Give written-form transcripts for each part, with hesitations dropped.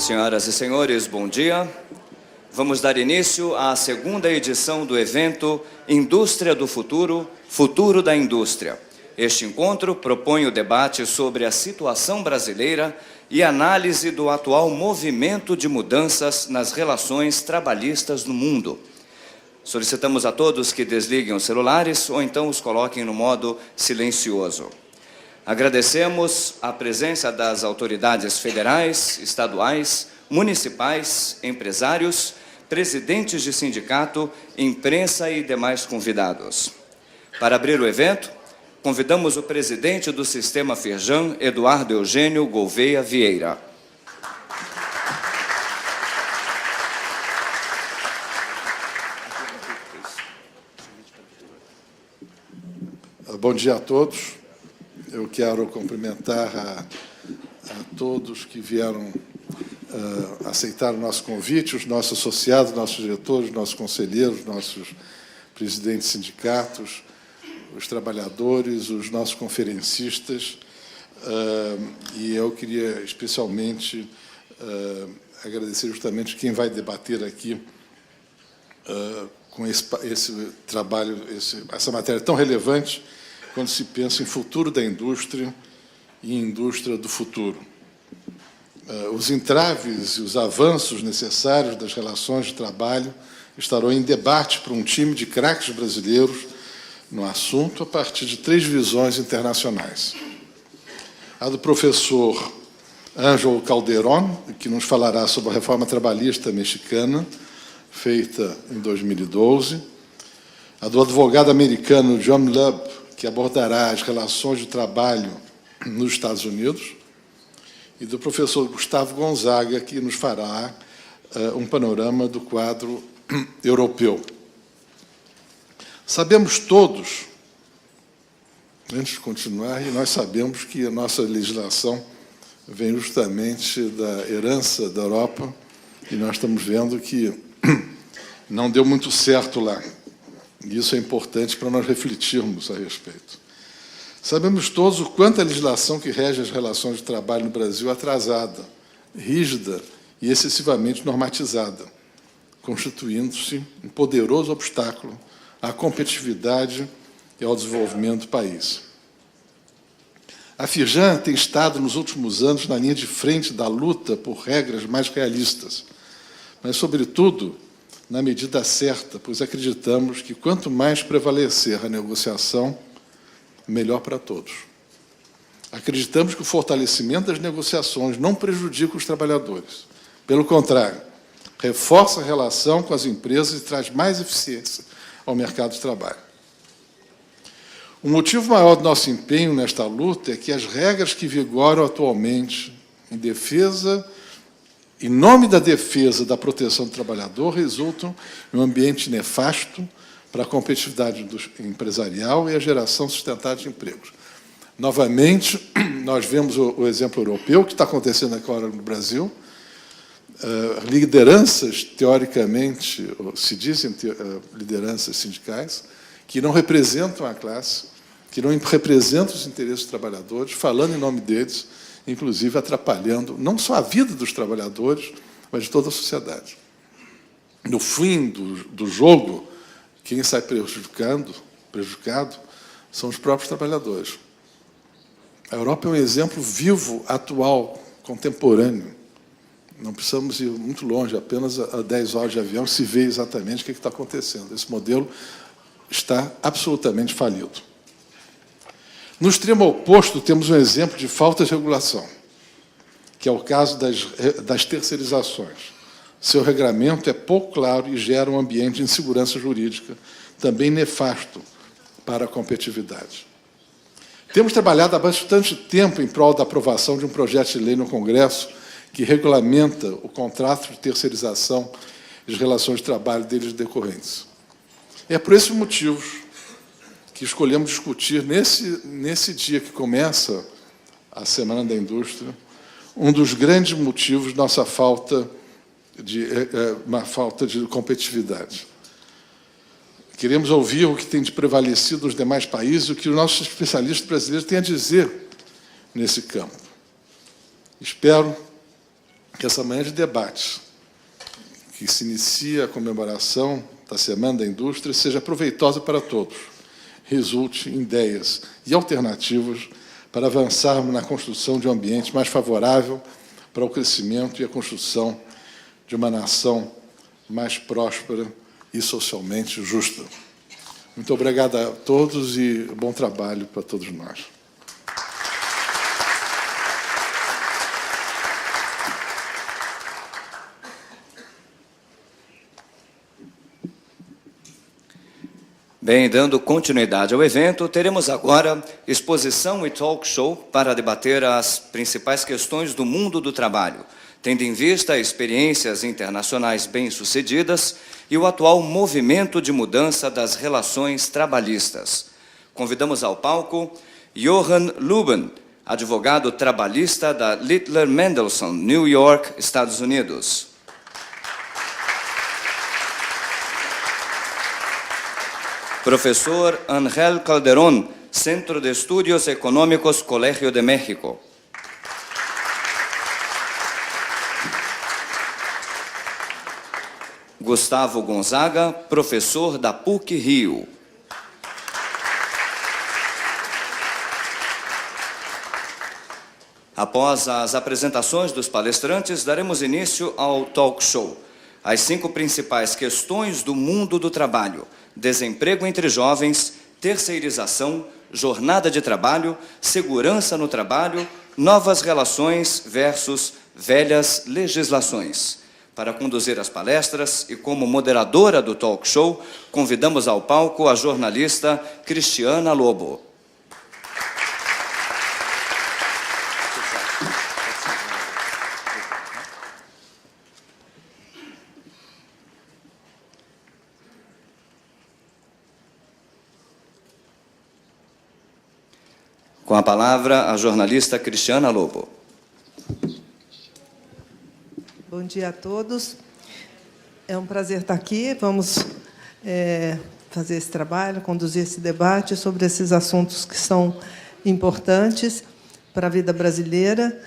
Senhoras e senhores, bom dia. Vamos dar início à segunda edição do evento Indústria do Futuro, Futuro da Indústria. Este encontro propõe o debate sobre a situação brasileira e análise do atual movimento de mudanças nas relações trabalhistas no mundo. Solicitamos a todos que desliguem os celulares ou então os coloquem no modo silencioso. Agradecemos a presença das autoridades federais, estaduais, municipais, empresários, presidentes de sindicato, imprensa e demais convidados. Para abrir o evento, convidamos o presidente do Sistema Firjan, Eduardo Eugênio Gouveia Vieira. Bom dia a todos. Eu quero cumprimentar a todos que vieram aceitar o nosso convite, os nossos associados, nossos diretores, nossos conselheiros, nossos presidentes de sindicatos, os trabalhadores, os nossos conferencistas. E eu queria especialmente agradecer justamente quem vai debater aqui com esse trabalho, essa matéria tão relevante, quando se pensa em futuro da indústria e indústria do futuro. Os entraves e os avanços necessários das relações de trabalho estarão em debate por um time de craques brasileiros no assunto a partir de 3 visões internacionais. A do professor Ângelo Calderón, que nos falará sobre a reforma trabalhista mexicana, feita em 2012. A do advogado americano John Lubb, que abordará as relações de trabalho nos Estados Unidos, e do professor Gustavo Gonzaga, que nos fará um panorama do quadro europeu. Sabemos todos, antes de continuar, e nós sabemos que a nossa legislação vem justamente da herança da Europa, e nós estamos vendo que não deu muito certo lá. E isso é importante para nós refletirmos a respeito. Sabemos todos o quanto a legislação que rege as relações de trabalho no Brasil é atrasada, rígida e excessivamente normatizada, constituindo-se um poderoso obstáculo à competitividade e ao desenvolvimento do país. A Firjan tem estado, nos últimos anos, na linha de frente da luta por regras mais realistas, mas, sobretudo, na medida certa, pois acreditamos que quanto mais prevalecer a negociação, melhor para todos. Acreditamos que o fortalecimento das negociações não prejudica os trabalhadores. Pelo contrário, reforça a relação com as empresas e traz mais eficiência ao mercado de trabalho. O motivo maior do nosso empenho nesta luta é que as regras que vigoram atualmente em nome da defesa da proteção do trabalhador, resultam em um ambiente nefasto para a competitividade empresarial e a geração sustentável de empregos. Novamente, nós vemos o exemplo europeu, que está acontecendo agora no Brasil. Lideranças, teoricamente, se dizem lideranças sindicais, que não representam a classe, que não representam os interesses dos trabalhadores, falando em nome deles, inclusive atrapalhando não só a vida dos trabalhadores, mas de toda a sociedade. No fim do jogo, quem sai prejudicado são os próprios trabalhadores. A Europa é um exemplo vivo, atual, contemporâneo. Não precisamos ir muito longe, apenas a 10 horas de avião se vê exatamente o que está acontecendo. Esse modelo está absolutamente falido. No extremo oposto, temos um exemplo de falta de regulação, que é o caso das terceirizações. Seu regramento é pouco claro e gera um ambiente de insegurança jurídica, também nefasto para a competitividade. Temos trabalhado há bastante tempo em prol da aprovação de um projeto de lei no Congresso que regulamenta o contrato de terceirização e as relações de trabalho deles decorrentes. É por esses motivos que escolhemos discutir, nesse dia que começa a Semana da Indústria, um dos grandes motivos da nossa falta de competitividade. Queremos ouvir o que tem de prevalecido nos demais países, o que os nossos especialistas brasileiros têm a dizer nesse campo. Espero que essa manhã de debate, que se inicia a comemoração da Semana da Indústria, seja proveitosa para todos, resulte em ideias e alternativas para avançarmos na construção de um ambiente mais favorável para o crescimento e a construção de uma nação mais próspera e socialmente justa. Muito obrigado a todos e bom trabalho para todos nós. Bem, dando continuidade ao evento, teremos agora exposição e talk show para debater as principais questões do mundo do trabalho, tendo em vista experiências internacionais bem-sucedidas e o atual movimento de mudança das relações trabalhistas. Convidamos ao palco Johan Luben, advogado trabalhista da Littler Mendelssohn, New York, Estados Unidos. Professor Ángel Calderón, Centro de Estudios Económicos, Colegio de México. Gustavo Gonzaga, professor da PUC Rio. Após as apresentações dos palestrantes, daremos início ao talk show. As 5 principais questões do mundo do trabalho: desemprego entre jovens, terceirização, jornada de trabalho, segurança no trabalho, novas relações versus velhas legislações. Para conduzir as palestras e como moderadora do talk show, convidamos ao palco a jornalista Cristiana Lobo. Com a palavra, a jornalista Cristiana Lobo. Bom dia a todos. É um prazer estar aqui. Vamos fazer esse trabalho, conduzir esse debate sobre esses assuntos que são importantes para a vida brasileira.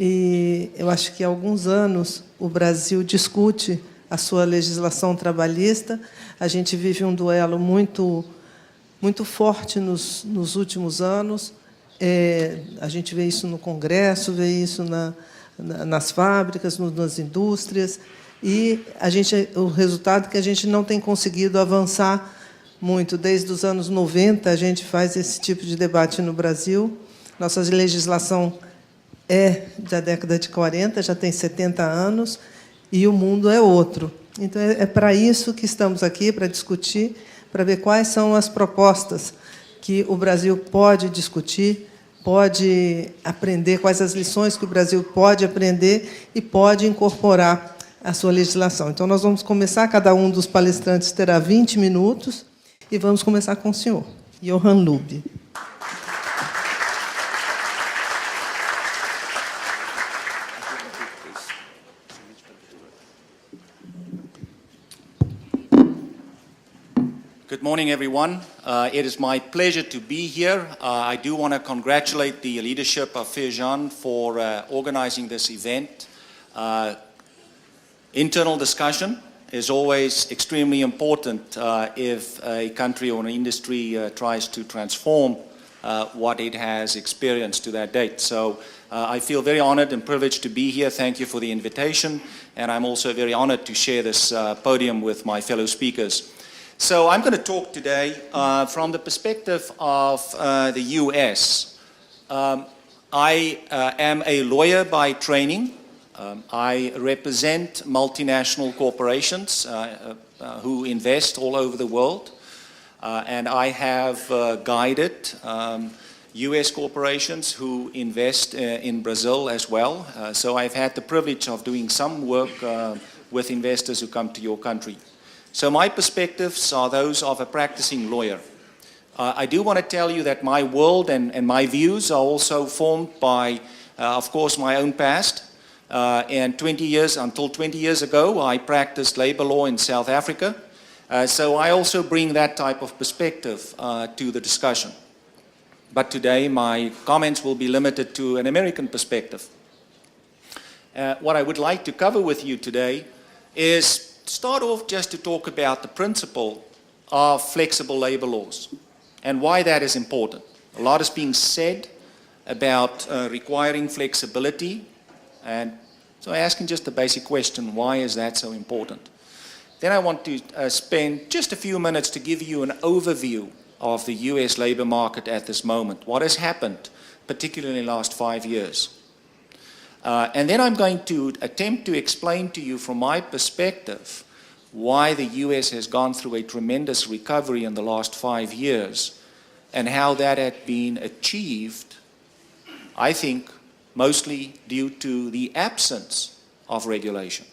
E eu acho que há alguns anos o Brasil discute a sua legislação trabalhista. A gente vive um duelo muito forte nos últimos anos. A gente vê isso no Congresso, vê isso nas fábricas, nas indústrias, e o resultado é que a gente não tem conseguido avançar muito. Desde os anos 90, a gente faz esse tipo de debate no Brasil. Nossa legislação é da década de 40, já tem 70 anos, e o mundo é outro. Então, é para isso que estamos aqui, para discutir, para ver quais são as propostas que o Brasil pode discutir, pode aprender, quais as lições que o Brasil pode aprender e pode incorporar à sua legislação. Então, nós vamos começar, cada um dos palestrantes terá 20 minutos, e vamos começar com o senhor, Johan Luben. Good morning, everyone. It is my pleasure to be here. I do want to congratulate the leadership of Fejan for organizing this event. Internal discussion is always extremely important if a country or an industry tries to transform what it has experienced to that date. So I feel very honored and privileged to be here. Thank you for the invitation. And I'm also very honored to share this podium with my fellow speakers. So I'm going to talk today from the perspective of the U.S. I am a lawyer by training. I represent multinational corporations who invest all over the world. And I have guided U.S. corporations who invest in Brazil as well. So I've had the privilege of doing some work with investors who come to your country. So my perspectives are those of a practicing lawyer. I do want to tell you that my world and my views are also formed by, of course, my own past. And until 20 years ago, I practiced labor law in South Africa. So I also bring that type of perspective to the discussion. But today, my comments will be limited to an American perspective. what I would like to cover with you today is start off just to talk about the principle of flexible labor laws and why that is important. A lot is being said about requiring flexibility, and so asking just the basic question, why is that so important? Then I want to spend just a few minutes to give you an overview of the US labor market at this moment. What has happened, particularly in the last 5 years? And then I'm going to attempt to explain to you from my perspective why the US has gone through a tremendous recovery in the last 5 years and how that had been achieved, I think, mostly due to the absence of regulation.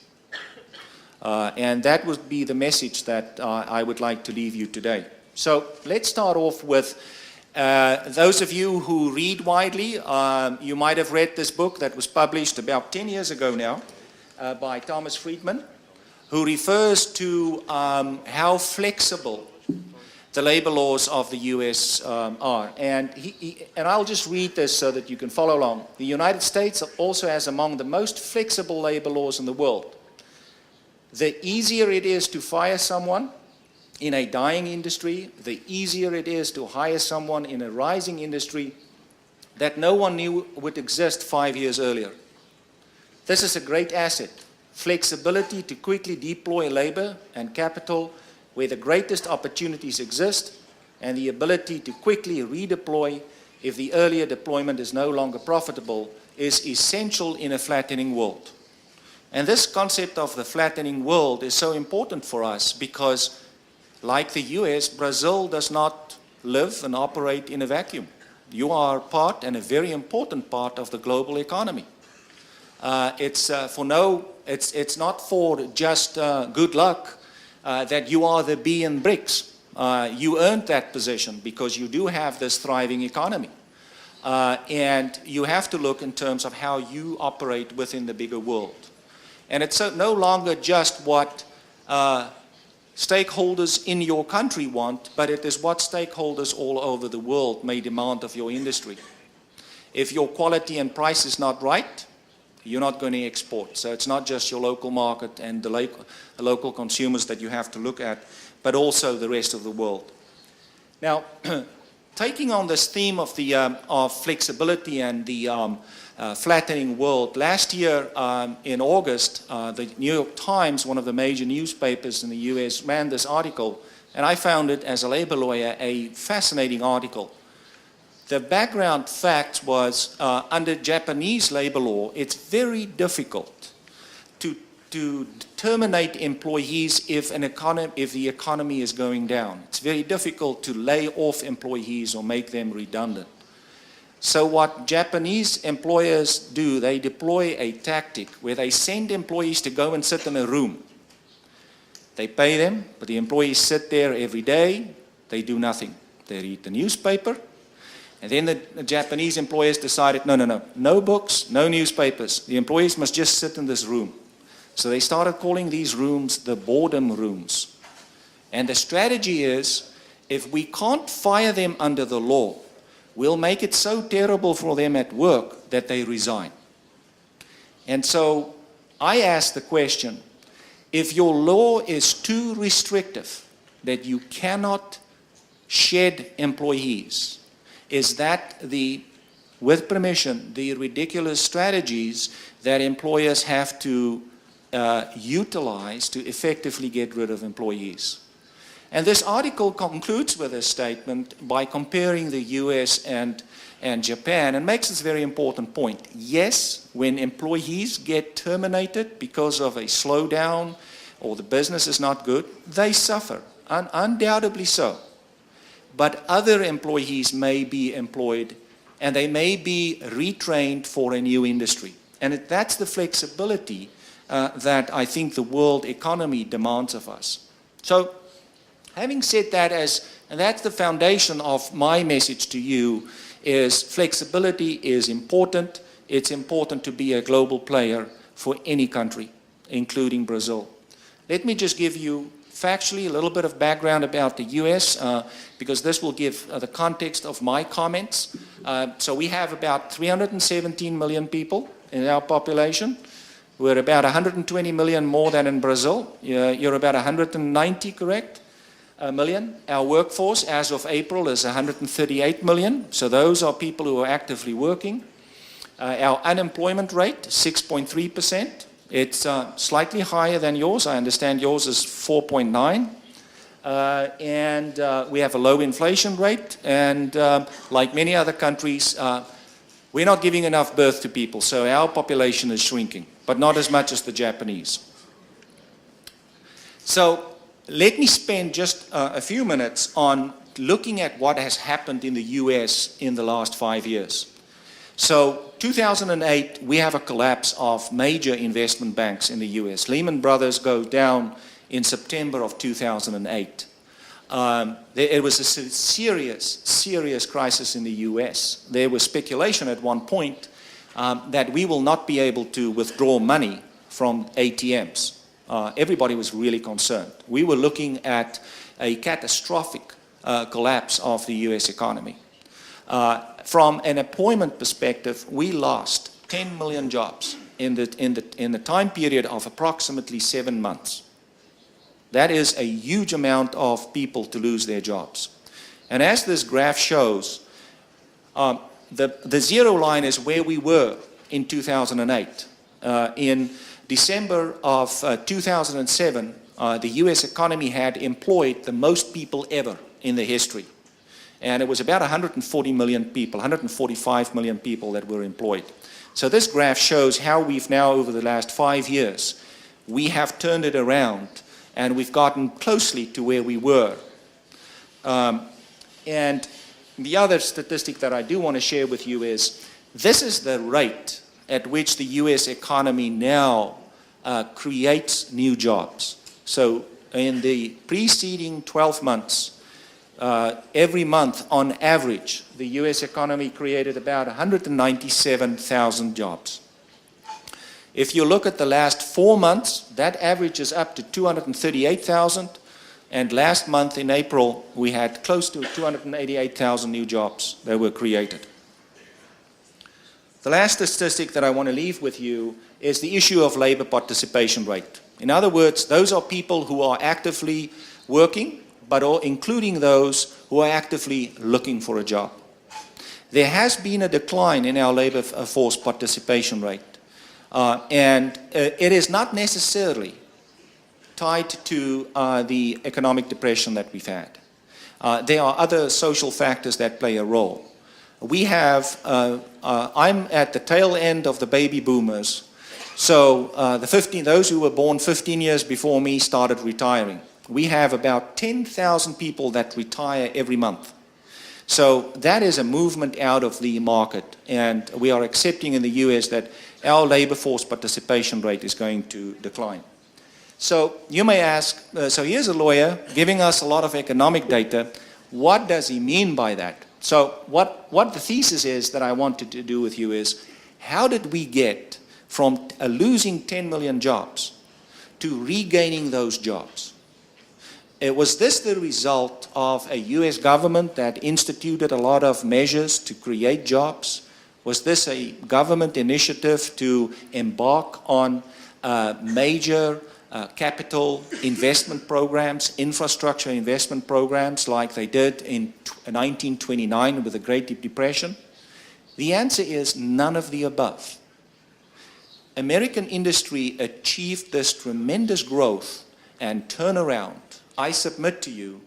And that would be the message that I would like to leave you today. So let's start off with those of you who read widely. You might have read this book that was published about 10 years ago now by Thomas Friedman, who refers to how flexible the labor laws of the US are. And I'll just read this so that you can follow along. The United States also has among the most flexible labor laws in the world. The easier it is to fire someone in a dying industry, the easier it is to hire someone in a rising industry that no one knew would exist 5 years earlier. This is a great asset. Flexibility to quickly deploy labor and capital where the greatest opportunities exist, and the ability to quickly redeploy if the earlier deployment is no longer profitable is essential in a flattening world. And this concept of the flattening world is so important for us because, like the US, Brazil does not live and operate in a vacuum. You are part, and a very important part, of the global economy. It's not for just good luck that you are the bee in bricks. You earned that position because you do have this thriving economy. And you have to look in terms of how you operate within the bigger world. And it's no longer just what stakeholders in your country want, but it is what stakeholders all over the world may demand of your industry. If your quality and price is not right, you're not going to export. So it's not just your local market and the local consumers that you have to look at, but also the rest of the world. Now, taking on this theme of the of flexibility and the flattening world, last year in August, the New York Times, one of the major newspapers in the US, ran this article, and I found it, as a labor lawyer, a fascinating article. The background fact was, under Japanese labor law, it's very difficult to terminate employees if the economy is going down. It's very difficult to lay off employees or make them redundant. So what Japanese employers do, they deploy a tactic where they send employees to go and sit in a room. They pay them, but the employees sit there every day. They do nothing. They read the newspaper. And then the Japanese employers decided, no books, no newspapers. The employees must just sit in this room. So they started calling these rooms the boredom rooms. And the strategy is, if we can't fire them under the law, we'll make it so terrible for them at work that they resign. And so I ask the question, if your law is too restrictive that you cannot shed employees, is that with permission, the ridiculous strategies that employers have to utilize to effectively get rid of employees? And this article concludes with a statement by comparing the US and Japan, and makes this very important point. Yes, when employees get terminated because of a slowdown or the business is not good, they suffer, undoubtedly so. But other employees may be employed and they may be retrained for a new industry. And that's the flexibility that I think the world economy demands of us. So, having said that, and that's the foundation of my message to you, is flexibility is important. It's important to be a global player for any country, including Brazil. Let me just give you factually a little bit of background about the US, because this will give the context of my comments. So we have about 317 million people in our population. We're about 120 million more than in Brazil. You're about 190, correct? Million. Our workforce as of April is 138 million. So those are people who are actively working. Our unemployment rate, 6.3%. It's slightly higher than yours. I understand yours is 4.9. And we have a low inflation rate. And like many other countries, we're not giving enough birth to people. So our population is shrinking, but not as much as the Japanese. So let me spend just a few minutes on looking at what has happened in the US in the last 5 years. So 2008, we have a collapse of major investment banks in the US. Lehman Brothers goes down in September of 2008. It was a serious crisis in the US. There was speculation at one point that we will not be able to withdraw money from ATMs. Everybody was really concerned. We were looking at a catastrophic collapse of the US economy. From an employment perspective, we lost 10 million jobs in the time period of approximately 7 months. That is a huge amount of people to lose their jobs. And as this graph shows, the zero line is where we were in 2008. In December of 2007, the US economy had employed the most people ever in the history. And it was about 140 million people, 145 million people that were employed. So this graph shows how we've now, over the last 5 years, we have turned it around and we've gotten closely to where we were. And the other statistic that I do want to share with you is, this is the rate at which the US economy now creates new jobs. So in the preceding 12 months, every month on average, the US economy created about 197,000 jobs. If you look at the last 4 months, that average is up to 238,000. And last month in April, we had close to 288,000 new jobs that were created. The last statistic that I want to leave with you is the issue of labor participation rate. In other words, those are people who are actively working, but including those who are actively looking for a job. There has been a decline in our labor force participation rate. And it is not necessarily tied to the economic depression that we've had. There are other social factors that play a role. We have, I'm at the tail end of the baby boomers. So those who were born 15 years before me started retiring. We have about 10,000 people that retire every month. So that is a movement out of the market. And we are accepting in the US that our labor force participation rate is going to decline. So you may ask, so here's a lawyer giving us a lot of economic data. What does he mean by that? So what the thesis is that I wanted to do with you is, how did we get from losing 10 million jobs to regaining those jobs? Was this the result of a US government that instituted a lot of measures to create jobs? Was this a government initiative to embark on major capital investment programs, infrastructure investment programs like they did in 1929 with the Great Depression? The answer is none of the above. American industry achieved this tremendous growth and turnaround, I submit to you,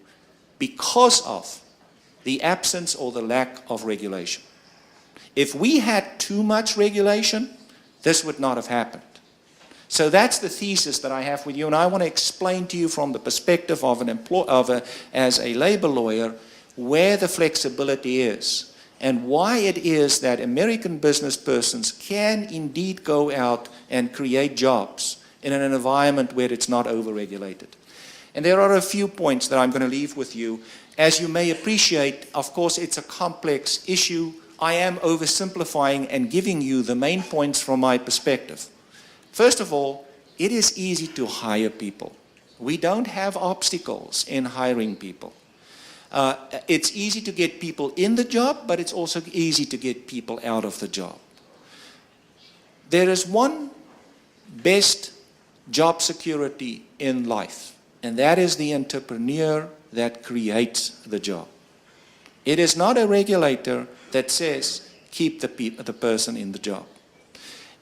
because of the absence or the lack of regulation. If we had too much regulation, this would not have happened. So that's the thesis that I have with you, and I want to explain to you from the perspective of as a labor lawyer where the flexibility is and why it is that American business persons can indeed go out and create jobs in an environment where it's not overregulated. And there are a few points that I'm going to leave with you. As you may appreciate, of course, it's a complex issue. I am oversimplifying and giving you the main points from my perspective. First of all, it is easy to hire people. We don't have obstacles in hiring people. It's easy to get people in the job, but it's also easy to get people out of the job. There is one best job security in life, and that is the entrepreneur that creates the job. It is not a regulator that says, keep the person in the job.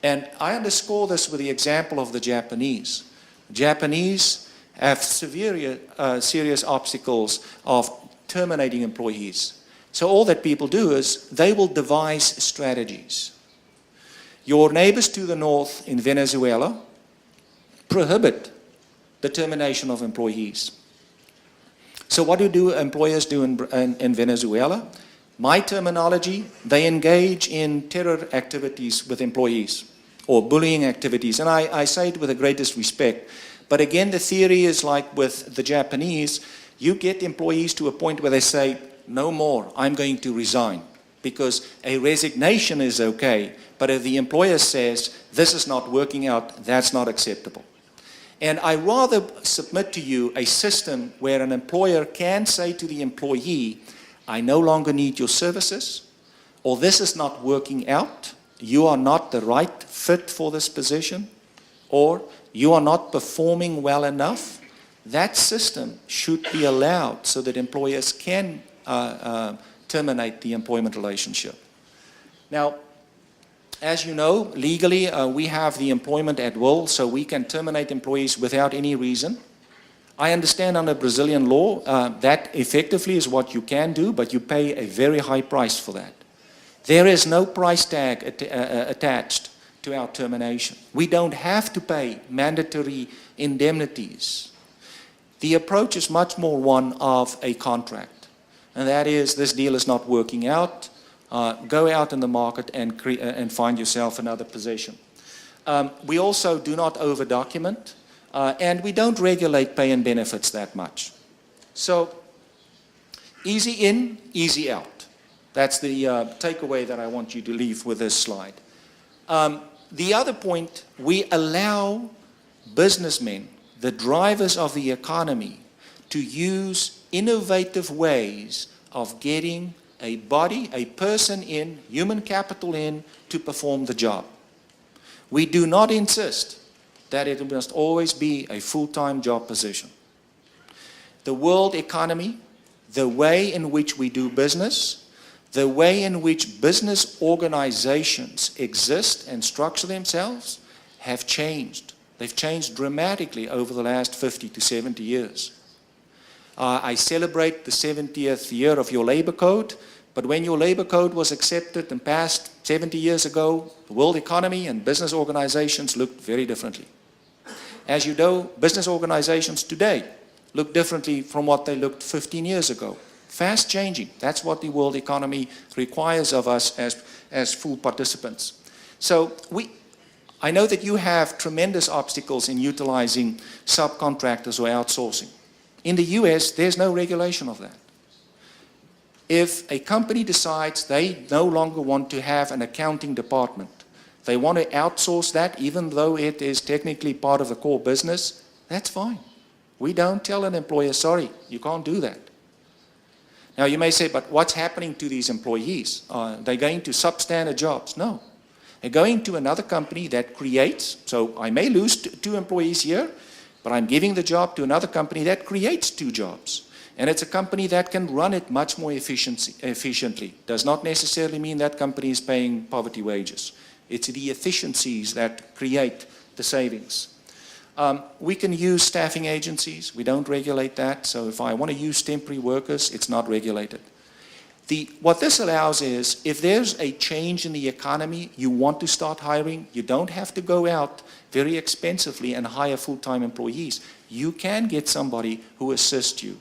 And I underscore this with the example of the Japanese. Japanese have serious obstacles of terminating employees. So all that people do is they will devise strategies. Your neighbors to the north in Venezuela prohibit the termination of employees. So what do employers do in Venezuela? My terminology, they engage in terror activities with employees or bullying activities. And I say it with the greatest respect. But again, the theory is like with the Japanese, you get employees to a point where they say, no more, I'm going to resign. Because a resignation is okay, but if the employer says, this is not working out, that's not acceptable. And I rather submit to you a system where an employer can say to the employee, I no longer need your services, or this is not working out, you are not the right fit for this position, or you are not performing well enough. That system should be allowed so that employers can terminate the employment relationship. Now, as you know, legally we have the employment at will, so we can terminate employees without any reason. I understand under Brazilian law that effectively is what you can do, but you pay a very high price for that. There is no price tag attached to our termination. We don't have to pay mandatory indemnities. The approach is much more one of a contract, and that is, this deal is not working out. Go out in the market and find yourself another position. We also do not over-document, and we don't regulate pay and benefits that much. So, easy in, easy out. That's the takeaway that I want you to leave with this slide. The other point, we allow businessmen, the drivers of the economy, to use innovative ways of getting a body, a person in, human capital in, to perform the job. We do not insist that it must always be a full-time job position. The world economy, the way in which we do business, the way in which business organizations exist and structure themselves have changed. They've changed dramatically over the last 50 to 70 years. I celebrate the 70th year of your labor code, but when your labor code was accepted and passed 70 years ago, the world economy and business organizations looked very differently. As you know, business organizations today look differently from what they looked 15 years ago. Fast changing. That's what the world economy requires of us as full participants. So I know that you have tremendous obstacles in utilizing subcontractors or outsourcing. In the US, there's no regulation of that. If a company decides they no longer want to have an accounting department, they want to outsource that even though it is technically part of the core business, that's fine. We don't tell an employer, sorry, you can't do that. Now you may say, but what's happening to these employees? They're going to substandard jobs. No. They're going to another company that creates, so I may lose 2 employees here, but I'm giving the job to another company that creates 2 jobs. And it's a company that can run it much more efficiently. Does not necessarily mean that company is paying poverty wages. It's the efficiencies that create the savings. We can use staffing agencies. We don't regulate that. So if I want to use temporary workers, it's not regulated. What this allows is, if there's a change in the economy, you want to start hiring, you don't have to go out very expensively and hire full-time employees. You can get somebody who assists you.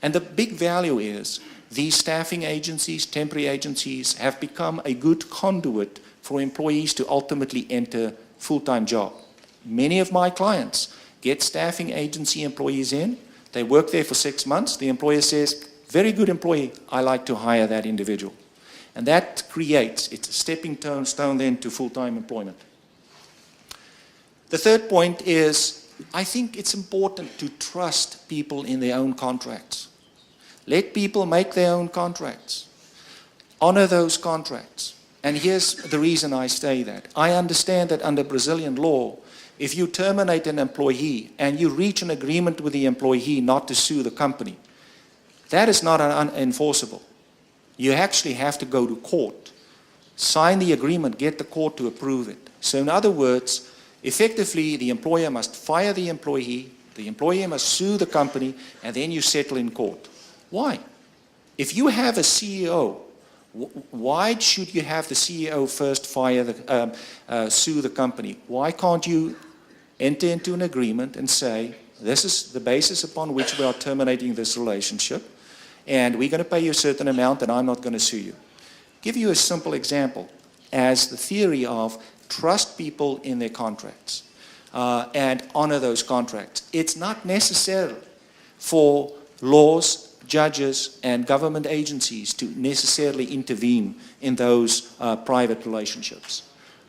And the big value is, these staffing agencies, temporary agencies, have become a good conduit for employees to ultimately enter full-time job. Many of my clients get staffing agency employees in, they work there for 6 months, the employer says, very good employee, I like to hire that individual. And that creates, it's a stepping stone then to full-time employment. The third point is, I think it's important to trust people in their own contracts. Let people make their own contracts. Honor those contracts. And here's the reason I say that. I understand that under Brazilian law, if you terminate an employee and you reach an agreement with the employee not to sue the company, that is not unenforceable. You actually have to go to court, sign the agreement, get the court to approve it. So in other words, effectively, the employer must fire the employee must sue the company, and then you settle in court. Why? If you have a CEO, why should you have the CEO first sue the company? Why can't you enter into an agreement and say, this is the basis upon which we are terminating this relationship, and we're going to pay you a certain amount, and I'm not going to sue you. Give you a simple example as the theory of trust people in their contracts and honor those contracts. It's not necessary for laws, judges, and government agencies to necessarily intervene in those private relationships.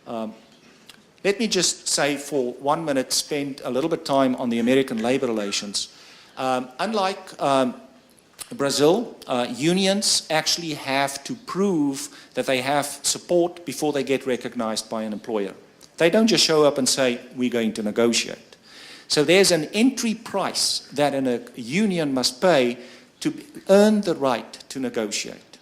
Let me just say for 1 minute, spend a little bit of time on the American labor relations. Unlike Brazil, unions actually have to prove that they have support before they get recognized by an employer. They don't just show up and say, we're going to negotiate. So there's an entry price that a union must pay to earn the right to negotiate.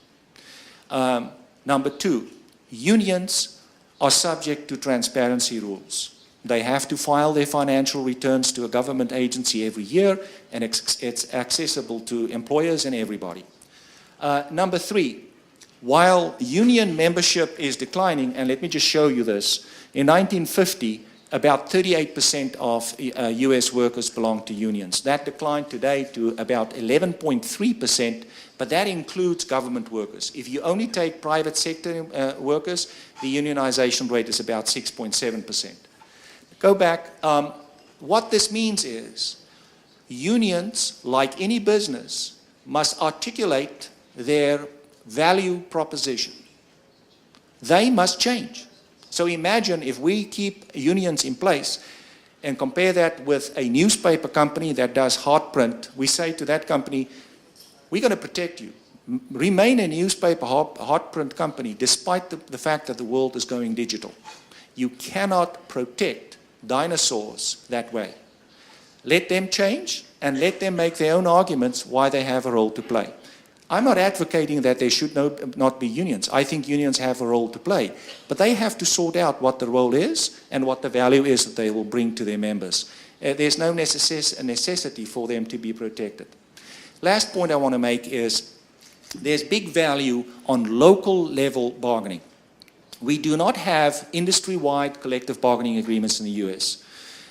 Number two, unions are subject to transparency rules. They have to file their financial returns to a government agency every year, and it's accessible to employers and everybody. Number three, while union membership is declining, and let me just show you this, in 1950, about 38% of US workers belonged to unions. That declined today to about 11.3%, but that includes government workers. If you only take private sector workers, the unionization rate is about 6.7%. Go back. What this means is unions, like any business, must articulate their value proposition. They must change. So imagine if we keep unions in place and compare that with a newspaper company that does hard print. We say to that company, we're going to protect you. Remain a newspaper hard print company despite the fact that the world is going digital. You cannot protect dinosaurs that way. Let them change and let them make their own arguments why they have a role to play. I'm not advocating that there should not be unions. I think unions have a role to play, but they have to sort out what the role is and what the value is that they will bring to their members. There's no necessity for them to be protected. Last point I want to make is there's big value on local level bargaining. We do not have industry-wide collective bargaining agreements in the US.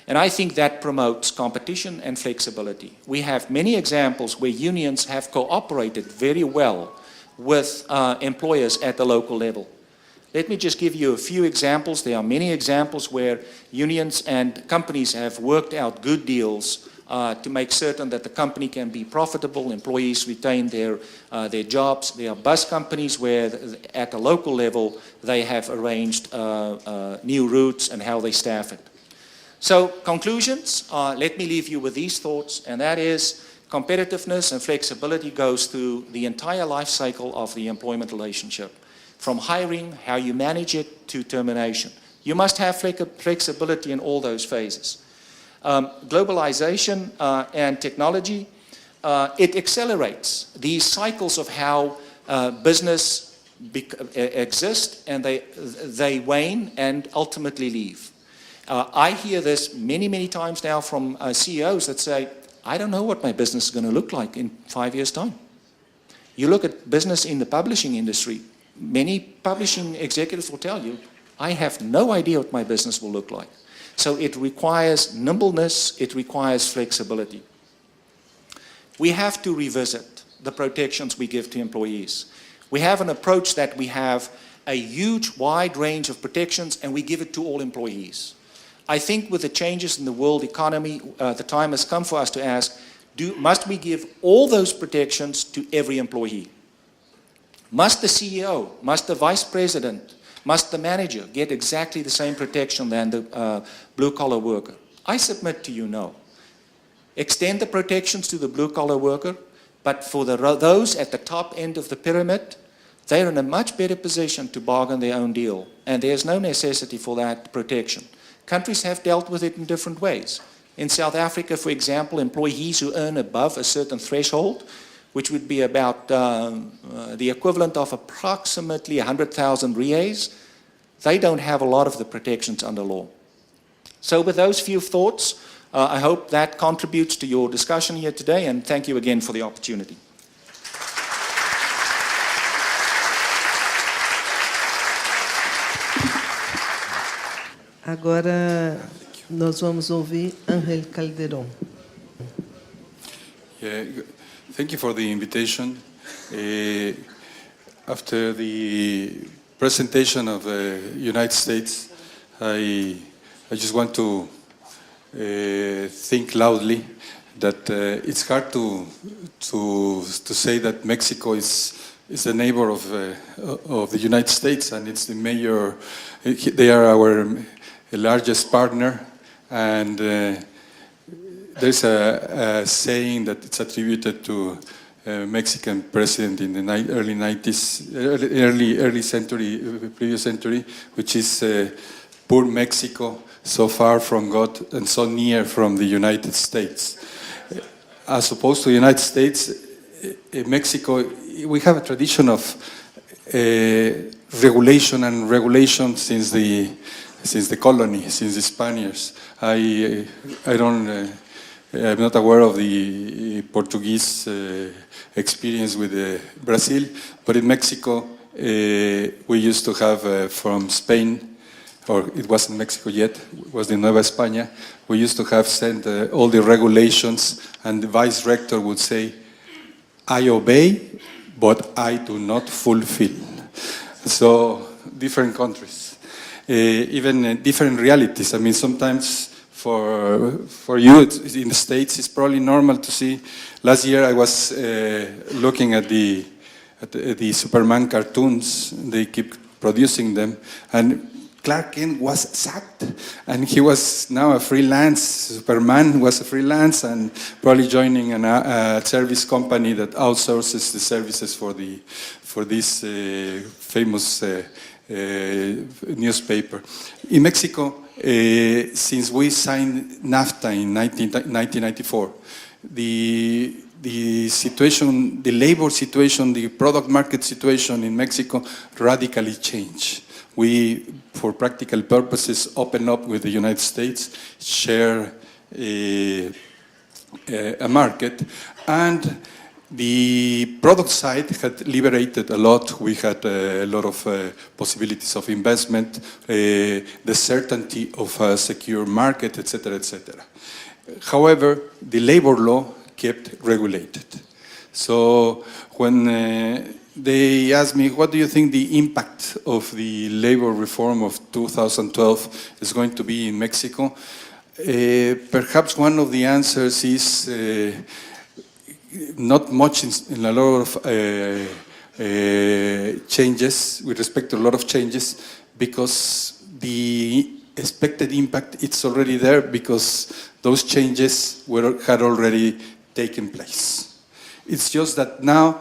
And I think that promotes competition and flexibility. We have many examples where unions have cooperated very well with employers at the local level. Let me just give you a few examples. There are many examples where unions and companies have worked out good deals to make certain that the company can be profitable, employees retain their jobs. There are bus companies where at the local level they have arranged new routes and how they staff it. So conclusions, let me leave you with these thoughts, and that is competitiveness and flexibility goes through the entire life cycle of the employment relationship, from hiring, how you manage it, to termination. You must have flexibility in all those phases. Globalization and technology, it accelerates these cycles of how business exist, and they wane and ultimately leave. I hear this many, many times now from CEOs that say, I don't know what my business is going to look like in 5 years' time. You look at business in the publishing industry, many publishing executives will tell you, I have no idea what my business will look like. So it requires nimbleness, it requires flexibility. We have to revisit the protections we give to employees. We have an approach that we have a huge, wide range of protections and we give it to all employees. I think with the changes in the world economy, the time has come for us to ask, must we give all those protections to every employee? Must the CEO, must the vice president, must the manager get exactly the same protection than the blue-collar worker? I submit to you, no. Extend the protections to the blue-collar worker, but for those at the top end of the pyramid, they're in a much better position to bargain their own deal, and there's no necessity for that protection. countries have dealt with it in different ways. In South Africa, for example, employees who earn above a certain threshold, which would be about the equivalent of approximately 100,000 reais, they don't have a lot of the protections under law. So with those few thoughts, I hope that contributes to your discussion here today, and thank you again for the opportunity. Agora nós vamos ouvir Ángel Calderón. Yeah, thank you for the invitation. After the presentation of the United States, I just want to think loudly that it's hard to say that Mexico is the neighbor of the United States, and it's the major. They are our largest partner, and there's a saying that it's attributed to a Mexican president in the early 90s, early century, previous century, which is poor Mexico, so far from God and so near from the United States. As opposed to the United States, Mexico, we have a tradition of regulation since the colony, since the Spaniards. I'm not aware of the Portuguese experience with Brazil, but in Mexico, we used to have from Spain, or it wasn't Mexico yet, it was the Nueva España, we used to have sent all the regulations, and the vice rector would say, I obey, but I do not fulfill. So, different countries, even different realities. I mean, sometimes for you in the States, it's probably normal to see. Last year I was looking at the Superman cartoons. They keep producing them, and Clark Kent was sacked, and he was now a freelance. Superman was a freelance, and probably joining a service company that outsources the services for this famous newspaper. In Mexico, since we signed NAFTA in 1994, the situation, the labor situation, the product market situation in Mexico radically changed. We, for practical purposes, open up with the United States, share a market, and the product side had liberated a lot. We had a lot of possibilities of investment, the certainty of a secure market, etc., etc. However, the labor law kept regulated. So when they asked me, what do you think the impact of the labor reform of 2012 is going to be in Mexico? Perhaps one of the answers is not much in a lot of changes, with respect to a lot of changes, because the expected impact, it's already there because those changes had already taken place. It's just that now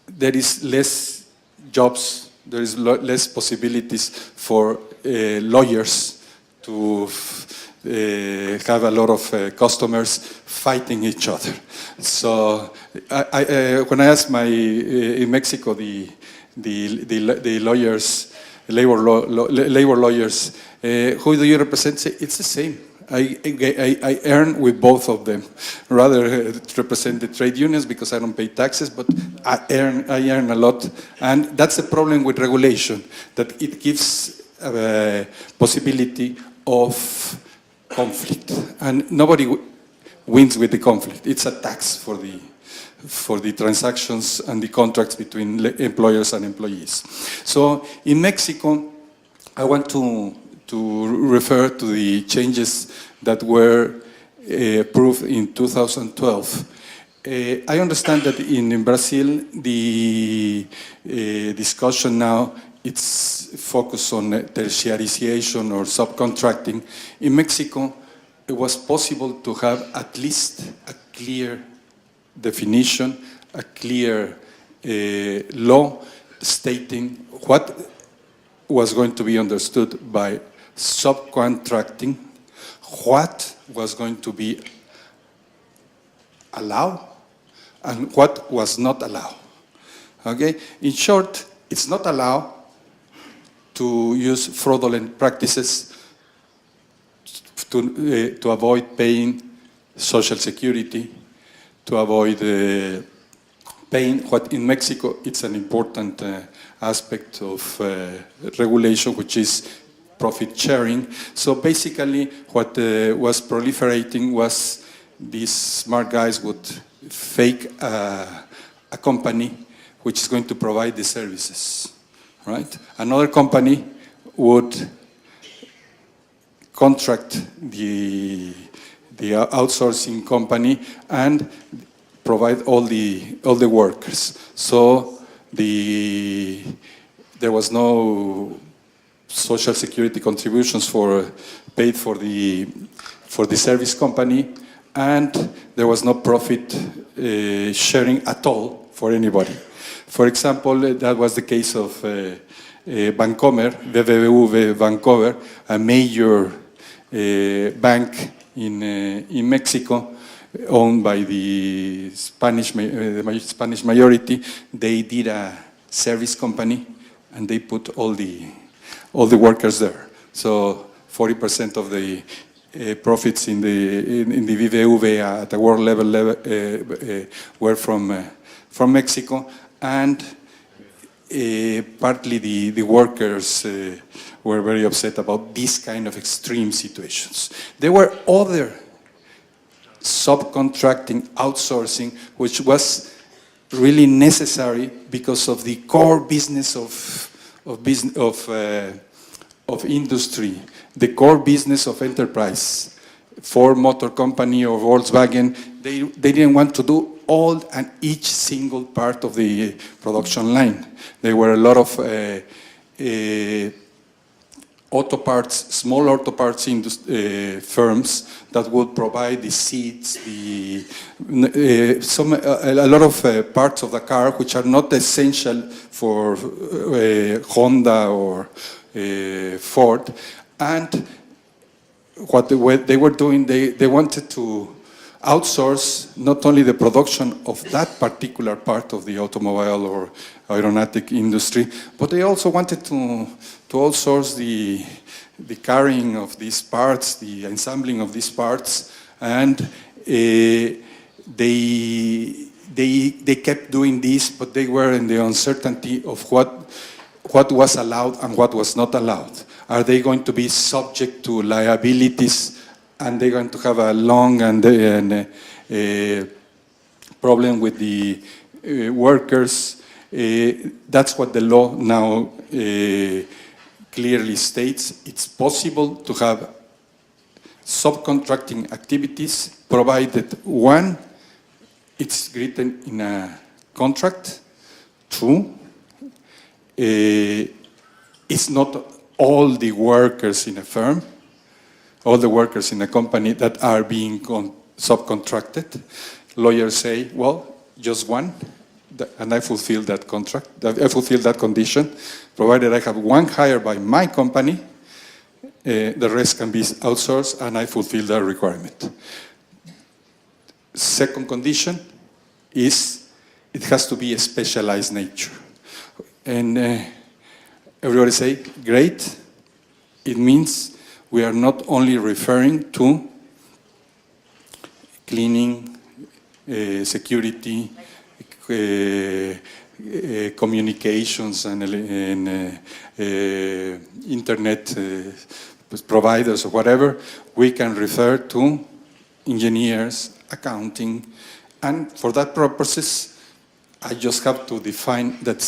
there is less jobs, there is less possibilities for lawyers to have a lot of customers fighting each other. So when I asked in Mexico the lawyers, labor lawyers, who do you represent? Say, it's the same. I earn with both of them, rather to represent the trade unions because I don't pay taxes, but I earn a lot, and that's the problem with regulation, that it gives a possibility of conflict, and nobody wins with the conflict. It's a tax for the transactions and the contracts between employers and employees. So in Mexico, I want to refer to the changes that were approved in 2012. I understand that in Brazil, the discussion now, it's focused on tertiarization or subcontracting. In Mexico, it was possible to have at least a clear definition, a clear law stating what was going to be understood by subcontracting, what was going to be allowed and what was not allowed. Okay? In short, it's not allowed to use fraudulent practices to avoid paying Social Security, to avoid paying what in Mexico it's an important aspect of regulation, which is profit sharing. So basically what was proliferating was these smart guys would fake a company which is going to provide the services, right? Another company would contract the outsourcing company and provide all the workers. So there was no Social Security contributions paid for the service company, and there was no profit sharing at all for anybody. For example, that was the case of Bancomer, BBVA Bancomer, a major bank in Mexico, owned by the Spanish majority. They did a service company, and they put all the workers there. So 40% of the profits in the BBVA at the world level were from Mexico, and partly the workers were very upset about this kind of extreme situations. There were other subcontracting, outsourcing, which was really necessary because of the core business of industry, the core business of enterprise. Ford Motor Company or Volkswagen, they didn't want to do all and each single part of the production line. There were a lot of auto parts, small auto parts firms that would provide the seats, a lot of parts of the car which are not essential for Honda or Ford. And what they were doing, they wanted to outsource not only the production of that particular part of the automobile or aeronautic industry, but they also wanted to outsource the carrying of these parts, the assembling of these parts, and they kept doing this, but they were in the uncertainty of what was allowed and what was not allowed. Are they going to be subject to liabilities, and they're going to have a long and problem with the workers? That's what the law now clearly states. It's possible to have subcontracting activities, provided one, it's written in a contract, two, it's not all the workers in a firm, all the workers in a company that are being subcontracted. Lawyers say, well, just one, and I fulfill that contract, I fulfill that condition, provided I have one hired by my company, the rest can be outsourced, and I fulfill that requirement. Second condition is it has to be a specialized nature. And everybody say, great, it means we are not only referring to cleaning, security, communications and internet providers or whatever. We can refer to engineers, accounting, and for that purposes, I just have to define that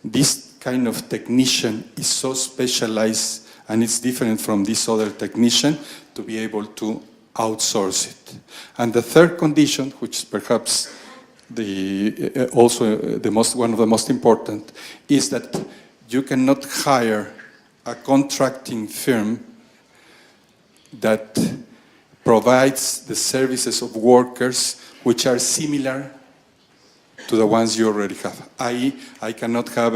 this kind of technician is so specialized and it's different from this other technician to be able to outsource it. And the third condition, which is perhaps one of the most important, is that you cannot hire a contracting firm that provides the services of workers which are similar to the ones you already have. I cannot have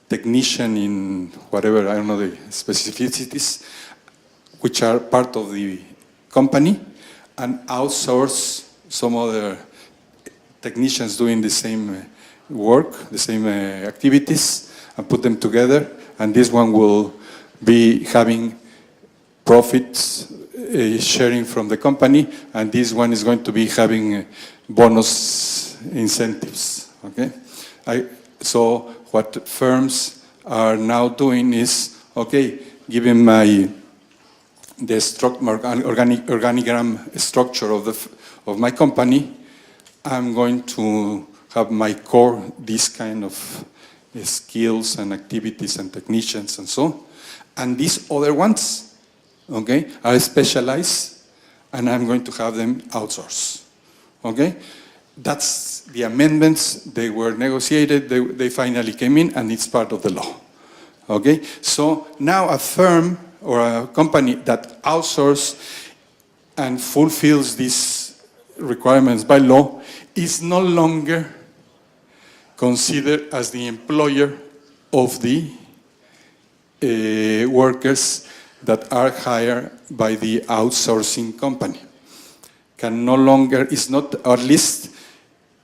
technician in whatever, I don't know the specificities, which are part of the company, and outsource some other technicians doing the same work, the same activities, and put them together, and this one will be having profits sharing from the company, and this one is going to be having bonus incentives. Okay, so what firms are now doing is, okay, given the organigram structure of my company, I'm going to have my core, these kind of skills and activities and technicians and so on. And these other ones, okay, are specialized, and I'm going to have them outsourced. Okay? That's the amendments. They were negotiated. They finally came in, and it's part of the law. Okay? So now a firm or a company that outsources and fulfills these requirements by law is no longer considered as the employer of the workers that are hired by the outsourcing company. Can no longer, is not, or at least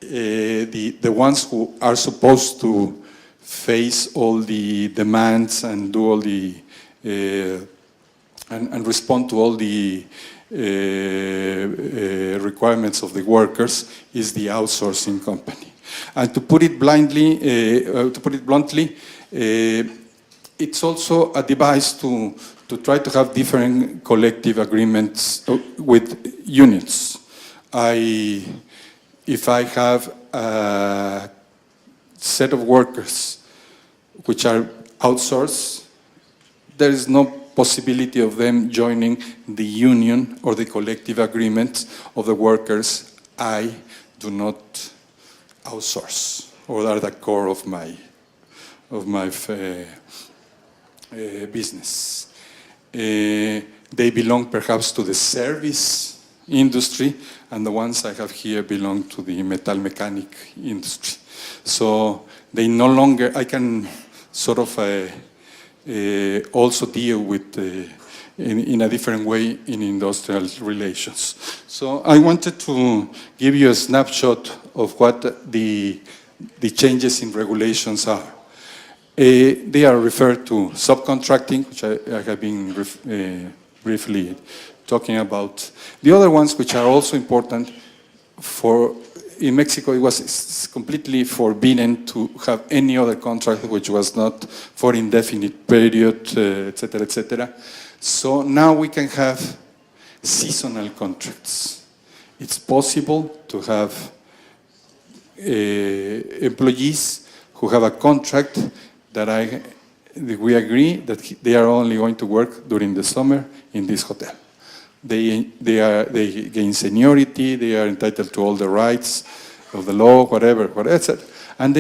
the ones who are supposed to face all the demands and do all the, and respond to all the requirements of the workers is the outsourcing company. And to put it bluntly, it's also a device to try to have different collective agreements with unions. If I have a set of workers which are outsourced, there is no possibility of them joining the union or the collective agreement of the workers I do not outsource, or are the core of my business. They belong perhaps to the service industry, and the ones I have here belong to the metal mechanic industry. So they no longer, I can sort of also deal with in a different way in industrial relations. So I wanted to give you a snapshot of what the changes in regulations are. They are referred to subcontracting, which I have been briefly talking about. The other ones, which are also important, in Mexico it was completely forbidden to have any other contract which was not for indefinite period, etc., etc. So now we can have seasonal contracts. It's possible to have employees who have a contract that we agree that they are only going to work during the summer in this hotel. They gain seniority, they are entitled to all the rights of the law, whatever, etc. And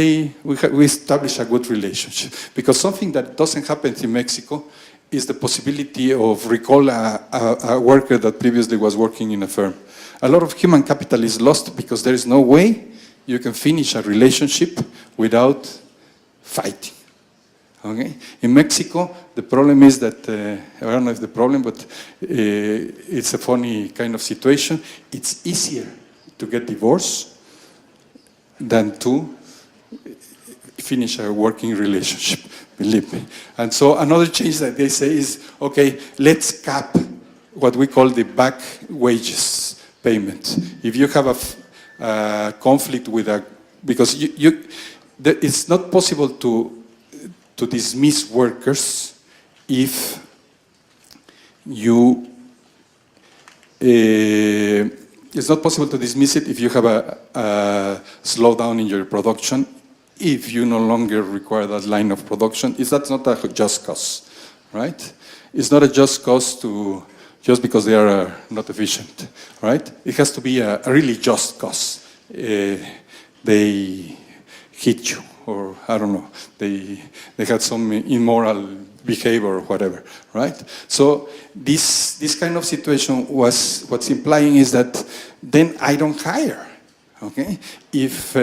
we establish a good relationship. Because something that doesn't happen in Mexico is the possibility of recall a worker that previously was working in a firm. A lot of human capital is lost because there is no way you can finish a relationship without fighting. Okay? In Mexico, the problem is that, I don't know if the problem, but it's a funny kind of situation. It's easier to get divorced than to finish a working relationship, believe me. And so another change that they say is, okay, let's cap what we call the back wages payment. If you have a conflict with because it's not possible to dismiss workers if you it's not possible to dismiss it if you have a slowdown in your production, if you no longer require that line of production. That's not a just cause, right? It's not a just cause just because they are not efficient, right? It has to be a really just cause. They hit you, or I don't know, they had some immoral behavior or whatever, right? So this kind of situation what's implying is that then I don't hire, okay? If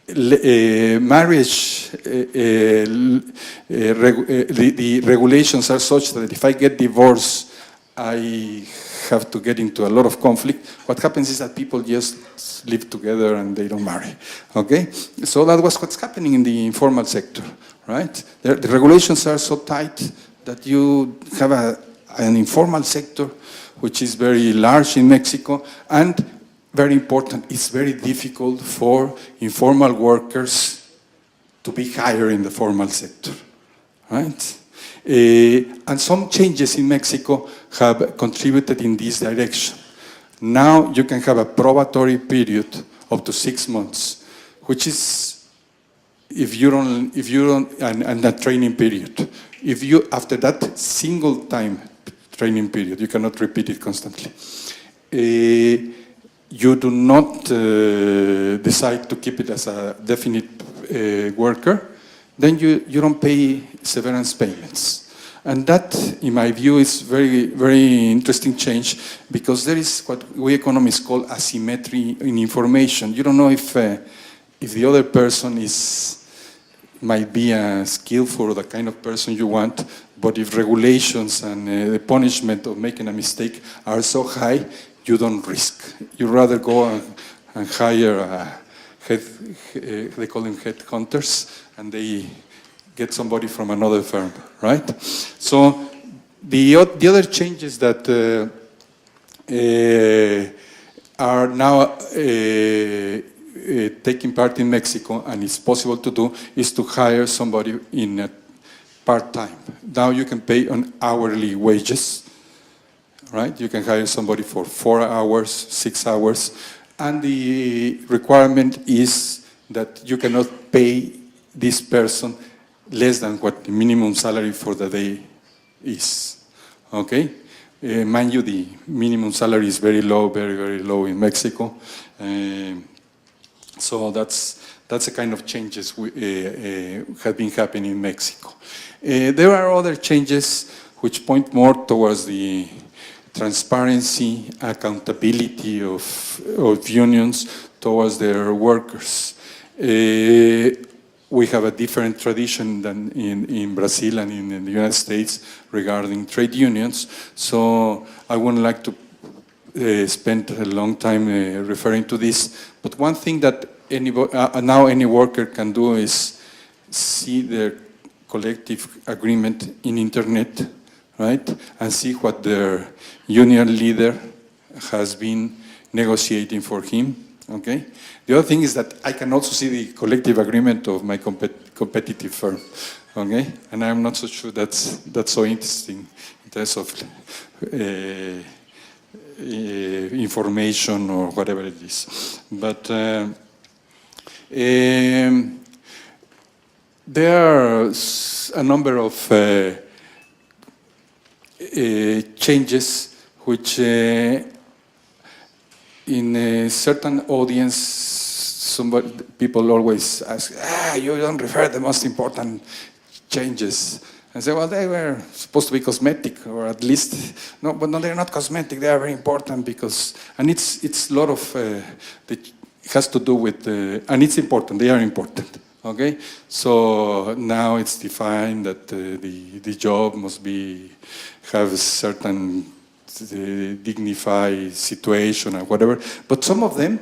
marriage, the regulations are such that if I get divorced, I have to get into a lot of conflict. What happens is that people just live together and they don't marry, okay? So that was what's happening in the informal sector, right? The regulations are so tight that you have an informal sector which is very large in Mexico, and very important, it's very difficult for informal workers to be hired in the formal sector, right? And some changes in Mexico have contributed in this direction. Now you can have a probatory period up to 6 months, which is if you don't, and a training period. If you, after that single time training period, you cannot repeat it constantly. You do not decide to keep it as a definite worker, then you don't pay severance payments. And that, in my view, is very, very interesting change, because there is what we economists call asymmetry in information. You don't know if the other person might be a skillful or the kind of person you want, but if regulations and the punishment of making a mistake are so high, you don't risk. You rather go and hire they call them headhunters, and they get somebody from another firm, right? So the other changes that are now taking part in Mexico, and it's possible to do, is to hire somebody in part-time. Now you can pay on hourly wages, right? You can hire somebody for 4 hours, 6 hours, and the requirement is that you cannot pay this person less than what the minimum salary for the day is, okay? Mind you, the minimum salary is very low, very, very low in Mexico. So that's the kind of changes have been happening in Mexico. There are other changes which point more towards the transparency, accountability of unions towards their workers. We have a different tradition than in Brazil and in the United States regarding trade unions, so I wouldn't like to spend a long time referring to this, but one thing that now any worker can do is see their collective agreement in internet, right, and see what their union leader has been negotiating for him, okay? The other thing is that I can also see the collective agreement of my competitive firm, okay? And I'm not so sure that's so interesting in terms of information or whatever it is. But there are a number of changes which in a certain audience, people always ask, you don't refer the most important changes. And say, well, they were supposed to be cosmetic, or at least, no, but no, they're not cosmetic, they are very important because, and it's a lot of, it has to do with, and it's important, they are important, okay? So now it's defined that the job must have a certain dignified situation or whatever, but some of them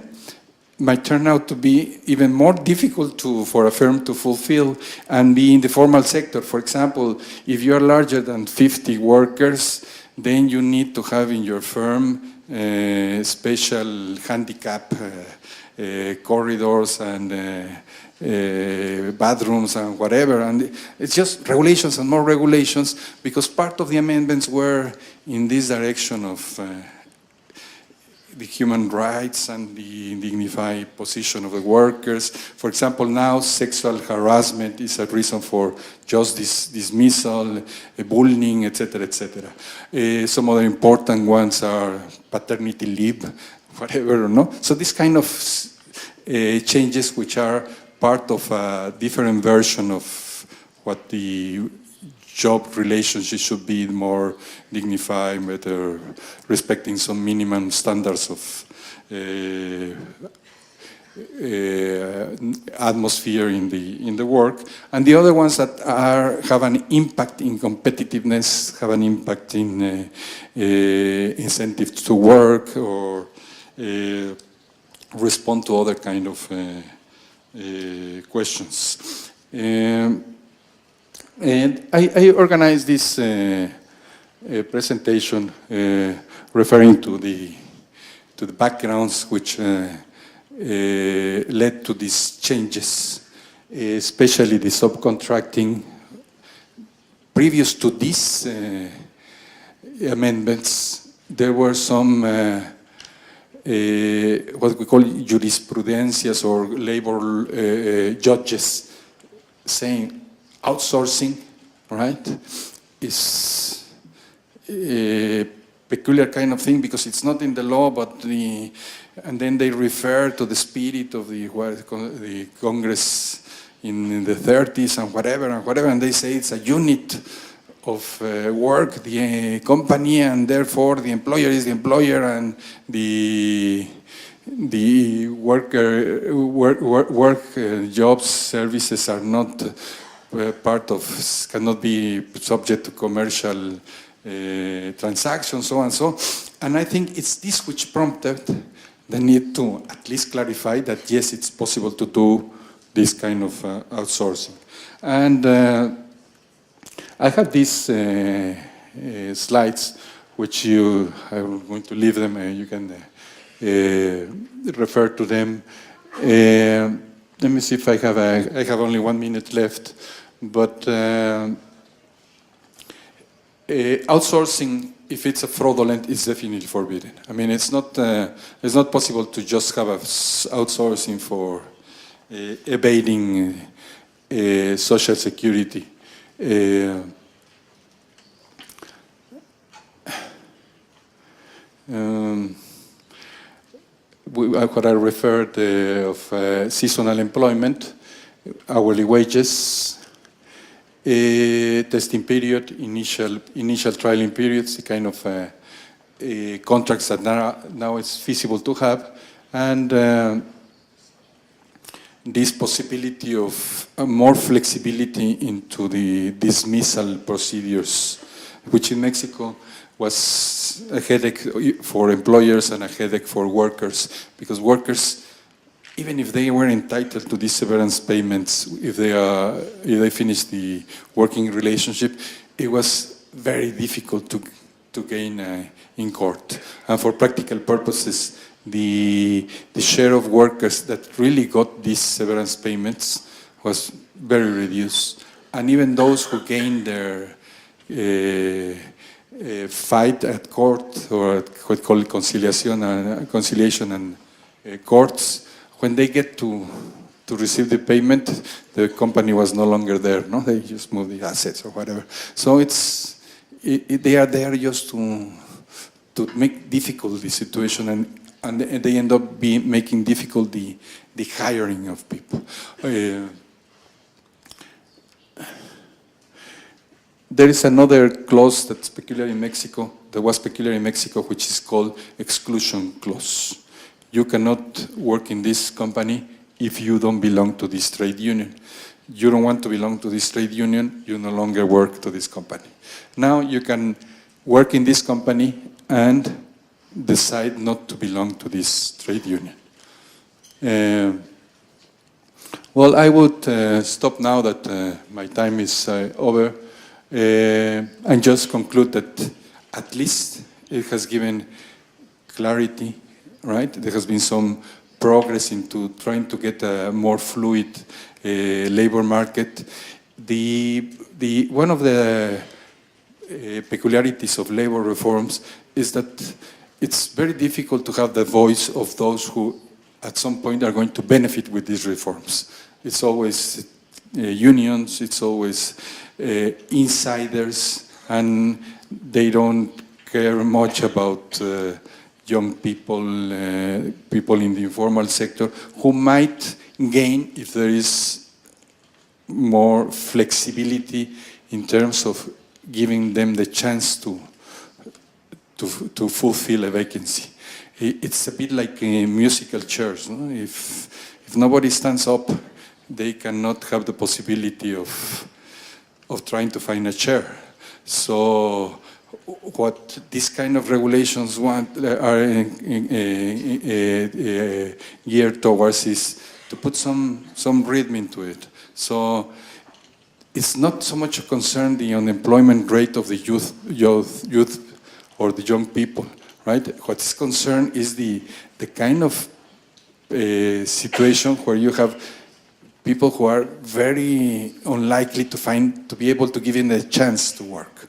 might turn out to be even more difficult for a firm to fulfill and be in the formal sector. For example, if you are larger than 50 workers, then you need to have in your firm special handicap corridors and bathrooms and whatever, and it's just regulations and more regulations, because part of the amendments were in this direction of the human rights and the dignified position of the workers. For example, now sexual harassment is a reason for just dismissal, bullying, etc., etc. Some other important ones are paternity leave, whatever, no? So this kind of changes which are part of a different version of what the job relationship should be, more dignified, better, respecting some minimum standards of atmosphere in the work, and the other ones that have an impact in competitiveness, have an impact in incentives to work, or respond to other kind of questions. And I organized this presentation referring to the backgrounds which led to these changes, especially the subcontracting. Previous to these amendments, there were some what we call jurisprudencias or labor judges saying outsourcing, right, is a peculiar kind of thing because it's not in the law, but and then they refer to the spirit of the Congress in the 30s and whatever, and they say it's a unit of work, the company, and therefore the employer is the employer, and the work jobs, services are not cannot be subject to commercial transactions, so and so. And I think it's this which prompted the need to at least clarify that yes, it's possible to do this kind of outsourcing. And I have these slides, which I'm going to leave them, you can refer to them. Let me see if I have only 1 minute left, but outsourcing, if it's a fraudulent, is definitely forbidden. I mean, it's not possible to just have outsourcing for evading social security. What I referred of seasonal employment, hourly wages, testing period, initial trialing periods, the kind of contracts that now it's feasible to have, and this possibility of more flexibility into the dismissal procedures, which in Mexico was a headache for employers and a headache for workers, because workers, even if they were entitled to these severance payments, if they finished the working relationship, it was very difficult to gain in court. And for practical purposes, the share of workers that really got these severance payments was very reduced. And even those who gained their fight at court, or what we call conciliation and courts, when they get to receive the payment, the company was no longer there. No, they just moved the assets or whatever. So they are there just to make difficult the situation, and they end up making difficult the hiring of people. There is another clause that's peculiar in Mexico, which is called exclusion clause. You cannot work in this company if you don't belong to this trade union. You don't want to belong to this trade union, you no longer work to this company. Now you can work in this company and decide not to belong to this trade union. Well, I would stop now that my time is over. And just conclude that at least it has given clarity, right? There has been some progress into trying to get a more fluid labor market. One of the peculiarities of labor reforms is that it's very difficult to have the voice of those who at some point are going to benefit with these reforms. It's always unions, it's always insiders, and they don't care much about young people, people in the informal sector, who might gain if there is more flexibility in terms of giving them the chance to fulfill a vacancy. it's a bit like musical chairs. No? If nobody stands up, they cannot have the possibility of trying to find a chair. So what these kind of regulations are geared towards is to put some rhythm into it. So it's not so much a concern the unemployment rate of the youth or the young people, right? What is concerned is the kind of situation where you have people who are very unlikely to be able to give them a chance to work.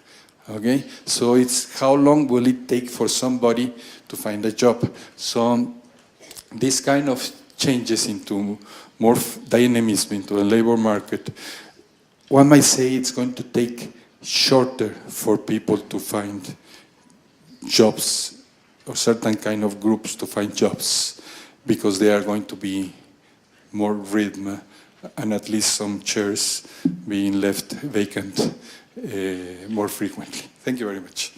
Okay, so it's how long will it take for somebody to find a job? So this kind of changes into more dynamism into the labor market. One might say it's going to take shorter for people to find jobs, or certain kind of groups to find jobs, because they are going to be more rhythm and at least some chairs being left vacant more frequently. Thank you very much.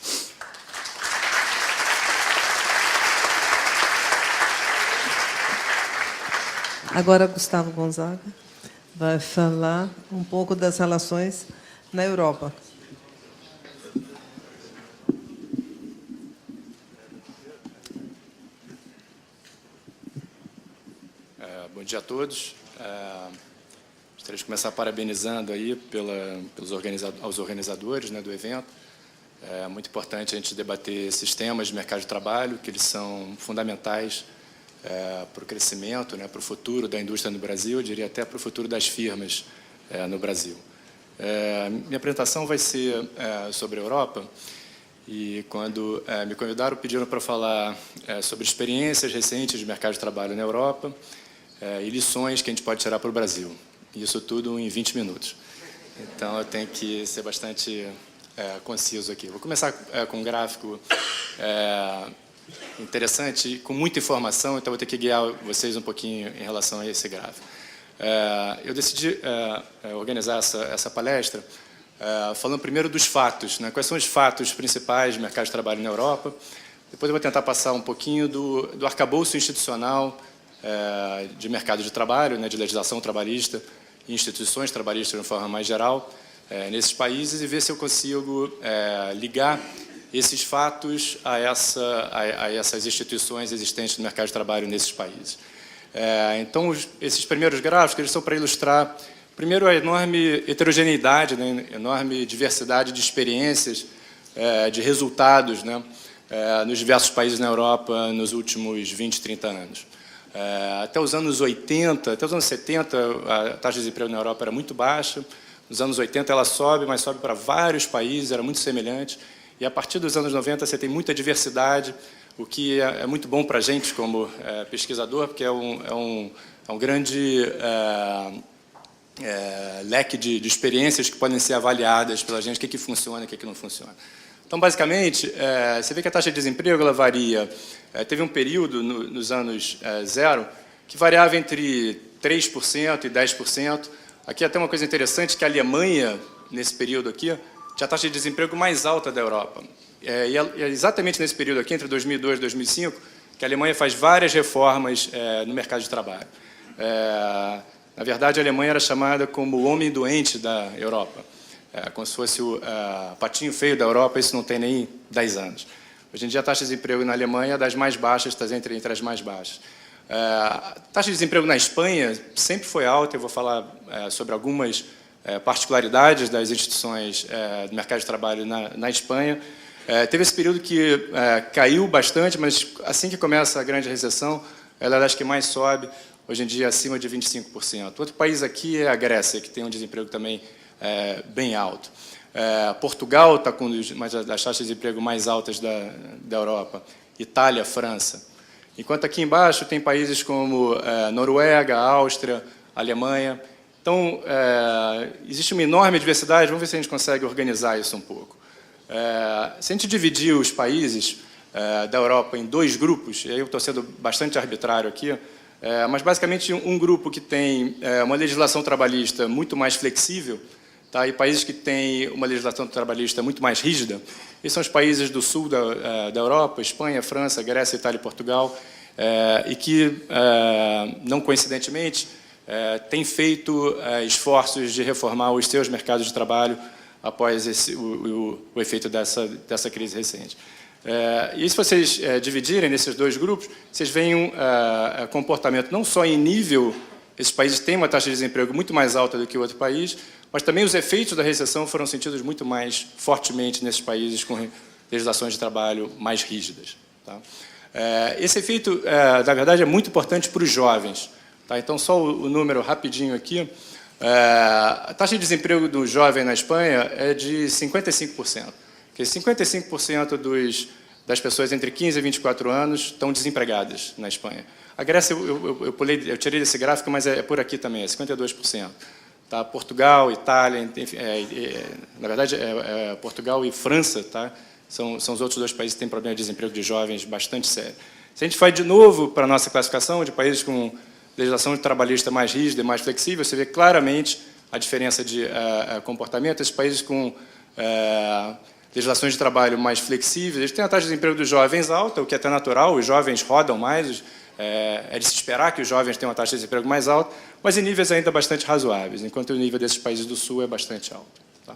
Agora, Gustavo Gonzaga vai falar um pouco das relações na Europa. Bom dia a todos. Gostaria de começar parabenizando aí aos organizadores, né, do evento. É muito importante a gente debater esses temas de mercado de trabalho, que eles são fundamentais para o crescimento, né, para o futuro da indústria no Brasil, eu diria até para o futuro das firmas no Brasil. Minha apresentação vai ser sobre a Europa, e quando me convidaram, pediram para falar sobre experiências recentes de mercado de trabalho na Europa e lições que a gente pode tirar para o Brasil. Isso tudo em 20 minutos. Então, eu tenho que ser bastante conciso aqui. Vou começar com um gráfico interessante, com muita informação, então vou ter que guiar vocês um pouquinho em relação a esse gráfico. Eu decidi organizar essa palestra falando primeiro dos fatos, né? Quais são os fatos principais do mercado de trabalho na Europa. Depois eu vou tentar passar um pouquinho do arcabouço institucional de mercado de trabalho, né, de legislação trabalhista e instituições trabalhistas de uma forma mais geral nesses países, e ver se eu consigo ligar esses fatos a essas instituições existentes no mercado de trabalho nesses países. Então, esses primeiros gráficos eles são para ilustrar, primeiro, a enorme heterogeneidade, né, enorme diversidade de experiências, de resultados, né, nos diversos países na Europa nos últimos 20, 30 anos. Até os anos 80, até os anos 70, a taxa de desemprego na Europa era muito baixa. Nos anos 80 ela sobe, mas sobe para vários países, era muito semelhante. E a partir dos anos 90 você tem muita diversidade, o que é muito bom para a gente como pesquisador, porque é um grande leque de experiências que podem ser avaliadas pela gente, o que funciona e o que não funciona. Então, basicamente, você vê que a taxa de desemprego ela varia. Teve um período nos anos zero que variava entre 3% e 10%. Aqui até uma coisa interessante, que a Alemanha, nesse período aqui, tinha a taxa de desemprego mais alta da Europa. E é exatamente nesse período aqui, entre 2002 e 2005, que a Alemanha faz várias reformas no mercado de trabalho. Na verdade, a Alemanha era chamada como o homem doente da Europa. Como se fosse o patinho feio da Europa, isso não tem nem 10 anos. Hoje em dia, a taxa de desemprego na Alemanha é das mais baixas, está entre as mais baixas. A taxa de desemprego na Espanha sempre foi alta, eu vou falar sobre algumas particularidades das instituições do mercado de trabalho na Espanha. Teve esse período que caiu bastante, mas assim que começa a grande recessão, ela é das que mais sobe, hoje em dia acima de 25%. Outro país aqui é a Grécia, que tem um desemprego também bem alto. Portugal está com uma das taxas de desemprego mais altas da Europa. Itália, França. Enquanto aqui embaixo tem países como Noruega, Áustria, Alemanha. Então, existe uma enorme diversidade. Vamos ver se a gente consegue organizar isso um pouco. Se a gente dividir os países da Europa em dois grupos, e aí eu estou sendo bastante arbitrário aqui, mas basicamente um grupo que tem uma legislação trabalhista muito mais flexível tá? E países que têm uma legislação trabalhista muito mais rígida, esses são os países do sul da Europa, Espanha, França, Grécia, Itália e Portugal, e que, não coincidentemente, têm feito esforços de reformar os seus mercados de trabalho após o efeito dessa crise recente. E se vocês dividirem nesses dois grupos, vocês veem um comportamento não só em nível, esses países têm uma taxa de desemprego muito mais alta do que o outro país, mas também os efeitos da recessão foram sentidos muito mais fortemente nesses países com legislações de trabalho mais rígidas. Tá? Esse efeito, na verdade, é muito importante para os jovens. Tá? Então, só o número rapidinho aqui. A taxa de desemprego do jovem na Espanha é de 55%. Porque 55% das pessoas entre 15 e 24 anos estão desempregadas na Espanha. A Grécia, eu tirei desse gráfico, mas é por aqui também, é 52%. Tá? Portugal, Itália, enfim, na verdade, Portugal e França, tá? São os outros dois países que têm problema de desemprego de jovens bastante sério. Se a gente vai de novo para a nossa classificação de países com legislação trabalhista mais rígida e mais flexível, você vê claramente a diferença de comportamento. Esses países com legislações de trabalho mais flexíveis, eles têm a taxa de desemprego dos jovens alta, o que é até natural, os jovens rodam mais, é de se esperar que os jovens tenham uma taxa de desemprego mais alta, mas em níveis ainda bastante razoáveis, enquanto o nível desses países do Sul é bastante alto. Tá?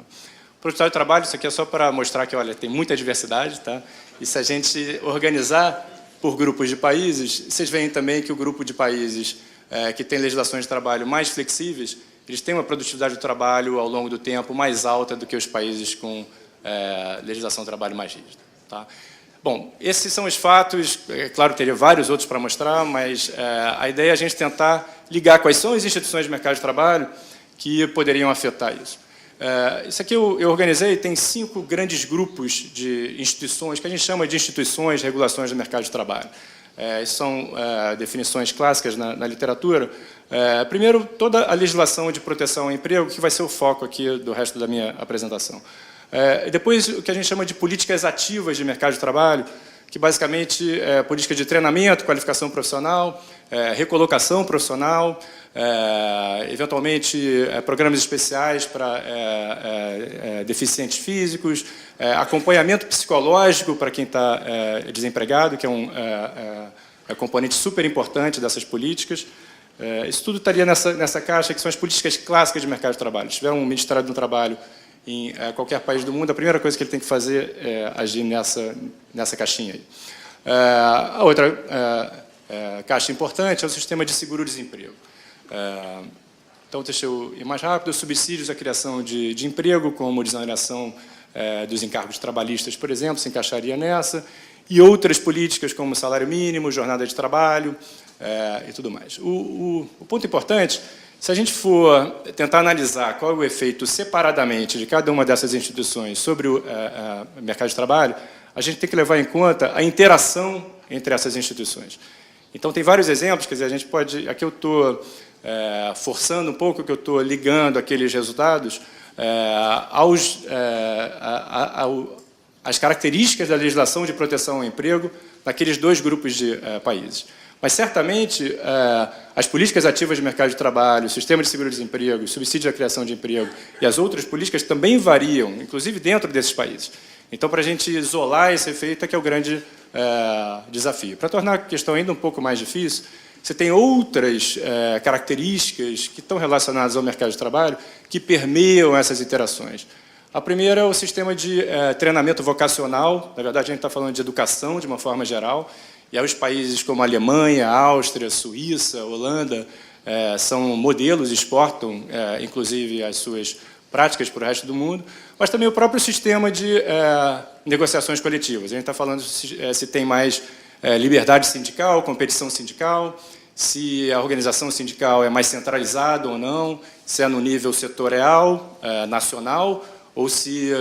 Produtividade de trabalho, isso aqui é só para mostrar que, olha, tem muita diversidade, tá? E se a gente organizar por grupos de países, vocês veem também que o grupo de países que tem legislações de trabalho mais flexíveis, eles têm uma produtividade do trabalho ao longo do tempo mais alta do que os países com legislação de trabalho mais rígida. Tá? Bom, esses são os fatos, claro, teria vários outros para mostrar, mas a ideia é a gente tentar ligar quais são as instituições de mercado de trabalho que poderiam afetar isso. Isso aqui eu organizei, tem 5 grandes grupos de instituições, que a gente chama de instituições, regulações do mercado de trabalho. São definições clássicas na literatura. Primeiro, toda a legislação de proteção ao emprego, que vai ser o foco aqui do resto da minha apresentação. Depois, o que a gente chama de políticas ativas de mercado de trabalho, que basicamente é política de treinamento, qualificação profissional, recolocação profissional, eventualmente programas especiais para deficientes físicos, acompanhamento psicológico para quem está desempregado, que é um componente super importante dessas políticas. Isso tudo estaria nessa caixa, que são as políticas clássicas de mercado de trabalho. Se tiver um Ministério do Trabalho em qualquer país do mundo, a primeira coisa que ele tem que fazer é agir nessa caixinha aí. A outra caixa importante é o sistema de seguro-desemprego. Então, deixa eu ir mais rápido. Subsídios à criação de emprego, como desoneração dos encargos trabalhistas, por exemplo, se encaixaria nessa, e outras políticas como salário mínimo, jornada de trabalho e tudo mais. O ponto importante, se a gente for tentar analisar qual é o efeito separadamente de cada uma dessas instituições sobre o mercado de trabalho, a gente tem que levar em conta a interação entre essas instituições. Então, tem vários exemplos, quer dizer, a gente pode... Aqui eu estou forçando um pouco, que eu estou ligando aqueles resultados às características da legislação de proteção ao emprego naqueles dois grupos de países. Mas, certamente, as políticas ativas de mercado de trabalho, o sistema de seguro-desemprego, o subsídio à criação de emprego e as outras políticas também variam, inclusive dentro desses países. Então, para a gente isolar esse efeito é que é o grande desafio. Para tornar a questão ainda um pouco mais difícil, você tem outras características que estão relacionadas ao mercado de trabalho que permeiam essas interações. A primeira é o sistema de treinamento vocacional. Na verdade, a gente está falando de educação de uma forma geral. E aí os países como a Alemanha, Áustria, Suíça, Holanda são modelos, exportam, inclusive, as suas práticas para o resto do mundo, mas também o próprio sistema de negociações coletivas. A gente está falando se tem mais liberdade sindical, competição sindical, se a organização sindical é mais centralizada ou não, se é no nível setorial, nacional, ou se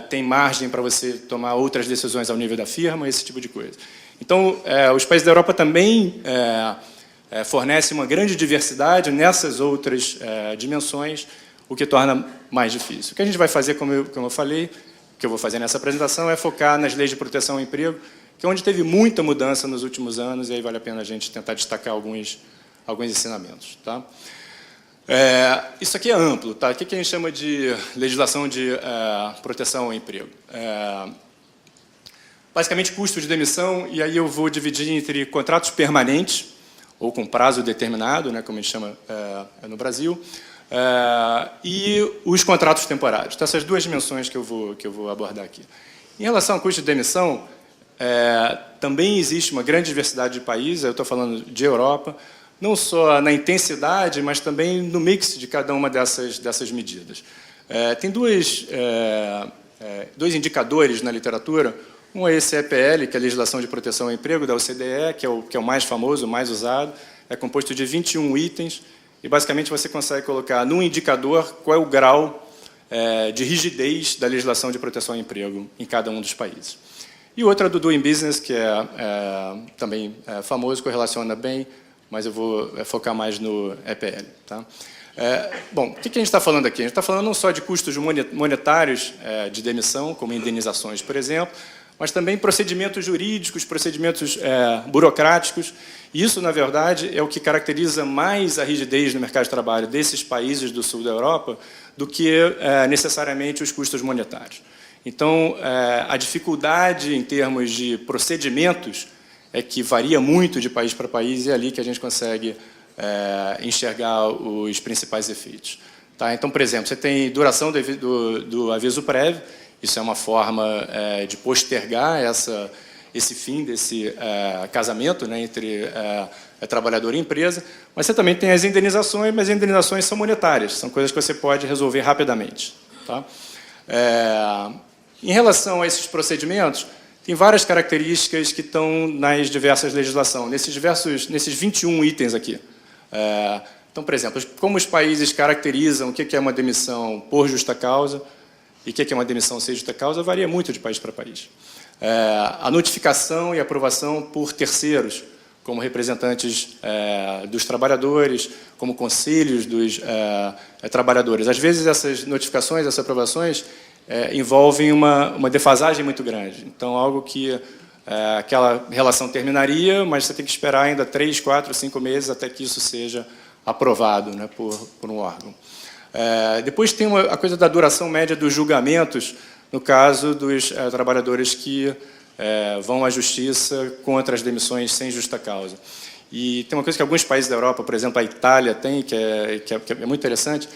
tem margem para você tomar outras decisões ao nível da firma, esse tipo de coisa. Então, os países da Europa também fornecem uma grande diversidade nessas outras dimensões, o que torna mais difícil. O que a gente vai fazer, como eu falei, o que eu vou fazer nessa apresentação é focar nas leis de proteção ao emprego, que é onde teve muita mudança nos últimos anos, e aí vale a pena a gente tentar destacar alguns ensinamentos. Tá? Isso aqui é amplo, tá? O que a gente chama de legislação de proteção ao emprego? Basicamente, custo de demissão, e aí eu vou dividir entre contratos permanentes, ou com prazo determinado, né, como a gente chama no Brasil, e os contratos temporários. Então, essas duas dimensões que eu vou abordar aqui. Em relação ao custo de demissão, também existe uma grande diversidade de países, eu estou falando de Europa, não só na intensidade, mas também no mix de cada uma dessas medidas. Tem dois indicadores na literatura. Um é esse EPL, que é a Legislação de Proteção ao Emprego, da OCDE, que é o mais famoso, o mais usado. É composto de 21 itens, e basicamente você consegue colocar num indicador qual é o grau de rigidez da legislação de proteção ao emprego em cada um dos países. E outra do Doing Business, que também famoso, correlaciona bem, mas eu vou focar mais no EPL. Tá? Bom, o que a gente está falando aqui? A gente está falando não só de custos monetários de demissão, como indenizações, por exemplo, mas também procedimentos jurídicos, procedimentos burocráticos. Isso, na verdade, é o que caracteriza mais a rigidez no mercado de trabalho desses países do sul da Europa do que necessariamente os custos monetários. Então, a dificuldade em termos de procedimentos é que varia muito de país para país, e é ali que a gente consegue enxergar os principais efeitos. Tá? Então, por exemplo, você tem duração do aviso prévio, isso é uma forma de postergar esse fim desse casamento, né, entre trabalhador e empresa, mas você também tem as indenizações, mas as indenizações são monetárias, são coisas que você pode resolver rapidamente. Tá? Em relação a esses procedimentos, tem várias características que estão nas diversas legislações, nesses 21 itens aqui. Então, por exemplo, como os países caracterizam o que é uma demissão por justa causa e o que é uma demissão sem justa causa, varia muito de país para país. A notificação e aprovação por terceiros, como representantes dos trabalhadores, como conselhos dos trabalhadores. Às vezes, essas notificações, essas aprovações, envolvem uma defasagem muito grande. Então, algo que aquela relação terminaria, mas você tem que esperar ainda 3, 4, 5 meses até que isso seja aprovado, né, por um órgão. Depois tem a coisa da duração média dos julgamentos, no caso dos trabalhadores que vão à justiça contra as demissões sem justa causa. E tem uma coisa que alguns países da Europa, por exemplo, a Itália tem, que é muito interessante,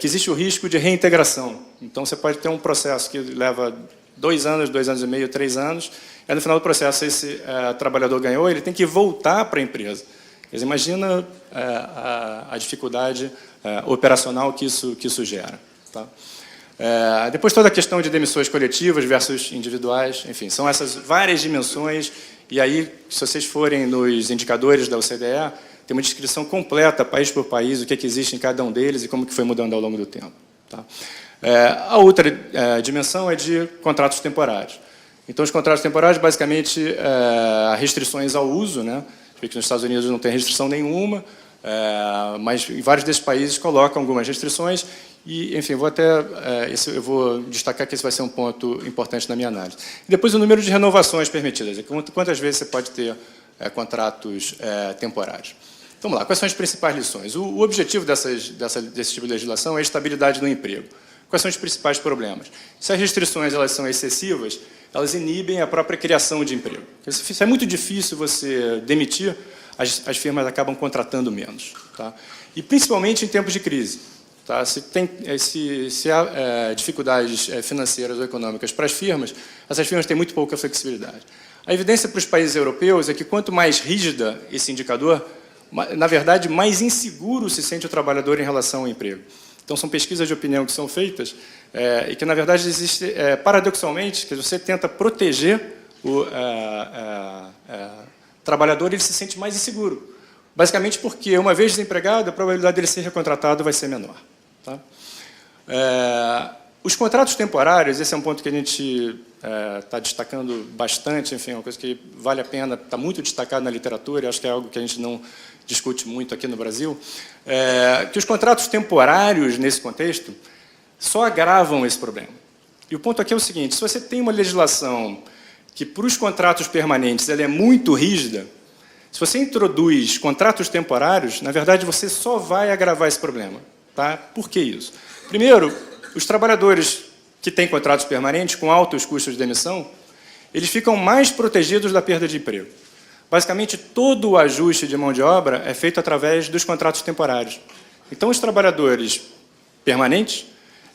que existe o risco de reintegração. Então, você pode ter um processo que leva 2 anos, 2 anos e meio, 3 anos, e no final do processo esse trabalhador ganhou, ele tem que voltar para a empresa. Quer dizer, imagina a dificuldade operacional que isso gera. Tá? Depois toda a questão de demissões coletivas versus individuais, enfim, são essas várias dimensões, e aí, se vocês forem nos indicadores da OCDE, tem uma descrição completa, país por país, o que existe em cada um deles e como que foi mudando ao longo do tempo. Tá? A outra dimensão é de contratos temporários. Então, os contratos temporários, basicamente, restrições ao uso, né? Que nos Estados Unidos não tem restrição nenhuma, mas em vários desses países colocam algumas restrições, e, enfim, eu vou destacar que esse vai ser um ponto importante na minha análise. E depois, o número de renovações permitidas, quantas vezes você pode ter contratos temporários. Então, vamos lá, quais são as principais lições? O objetivo desse tipo de legislação é a estabilidade no emprego. Quais são os principais problemas? Se as restrições elas são excessivas, elas inibem a própria criação de emprego. Se é muito difícil você demitir, as firmas acabam contratando menos. Tá? E principalmente em tempos de crise. Tá? Se há dificuldades financeiras ou econômicas para as firmas, essas firmas têm muito pouca flexibilidade. A evidência para os países europeus é que quanto mais rígida esse indicador, na verdade, mais inseguro se sente o trabalhador em relação ao emprego. Então, são pesquisas de opinião que são feitas e que, na verdade, existe, paradoxalmente, que você tenta proteger o trabalhador e ele se sente mais inseguro. Basicamente porque, uma vez desempregado, a probabilidade dele ser recontratado vai ser menor. Tá? Os contratos temporários, esse é um ponto que a gente está destacando bastante, enfim, é uma coisa que vale a pena, está muito destacado na literatura, acho que é algo que a gente não discute muito aqui no Brasil, que os contratos temporários, nesse contexto, só agravam esse problema. E o ponto aqui é o seguinte, se você tem uma legislação que, para os contratos permanentes, ela é muito rígida, Se você introduz contratos temporários, na verdade, você só vai agravar esse problema. Tá? Por que isso? Primeiro, os trabalhadores que têm contratos permanentes, com altos custos de demissão, eles ficam mais protegidos da perda de emprego. Basicamente, todo o ajuste de mão de obra é feito através dos contratos temporários. Então, os trabalhadores permanentes,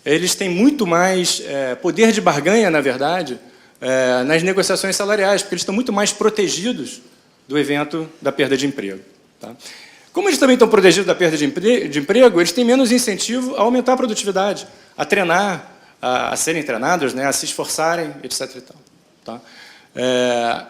eles têm muito mais poder de barganha, na verdade, nas negociações salariais, porque eles estão muito mais protegidos do evento da perda de emprego. Tá? Como eles também estão protegidos da perda de emprego, eles têm menos incentivo a aumentar a produtividade, a treinar, a serem treinados, né, a se esforçarem, etc. E tal, tá?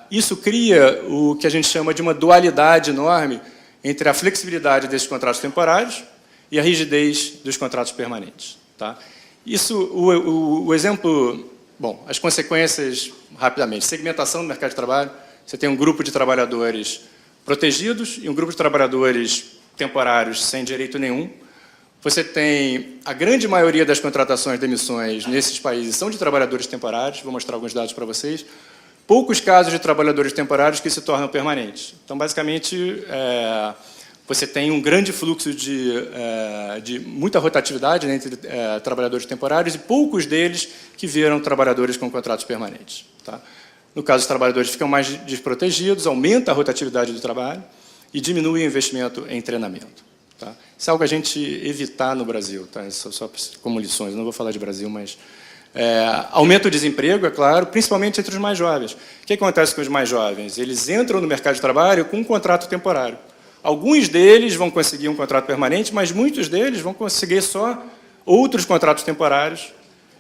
Isso cria o que a gente chama de uma dualidade enorme entre a flexibilidade desses contratos temporários e a rigidez dos contratos permanentes. Tá? Isso, o exemplo, bom, as consequências, rapidamente, segmentação do mercado de trabalho, você tem um grupo de trabalhadores protegidos e um grupo de trabalhadores temporários sem direito nenhum. Você tem a grande maioria das contratações de demissões nesses países são de trabalhadores temporários, vou mostrar alguns dados para vocês. Poucos casos de trabalhadores temporários que se tornam permanentes. Então, basicamente, você tem um grande fluxo de muita rotatividade, né, entre trabalhadores temporários e poucos deles que viram trabalhadores com contratos permanentes. Tá? No caso, os trabalhadores ficam mais desprotegidos, aumenta a rotatividade do trabalho e diminui o investimento em treinamento. Tá? Isso é algo a gente evitar no Brasil, tá? Só como lições, não vou falar de Brasil, mas... aumenta o desemprego, é claro, principalmente entre os mais jovens. O que acontece com os mais jovens? Eles entram no mercado de trabalho com um contrato temporário. Alguns deles vão conseguir um contrato permanente, mas muitos deles vão conseguir só outros contratos temporários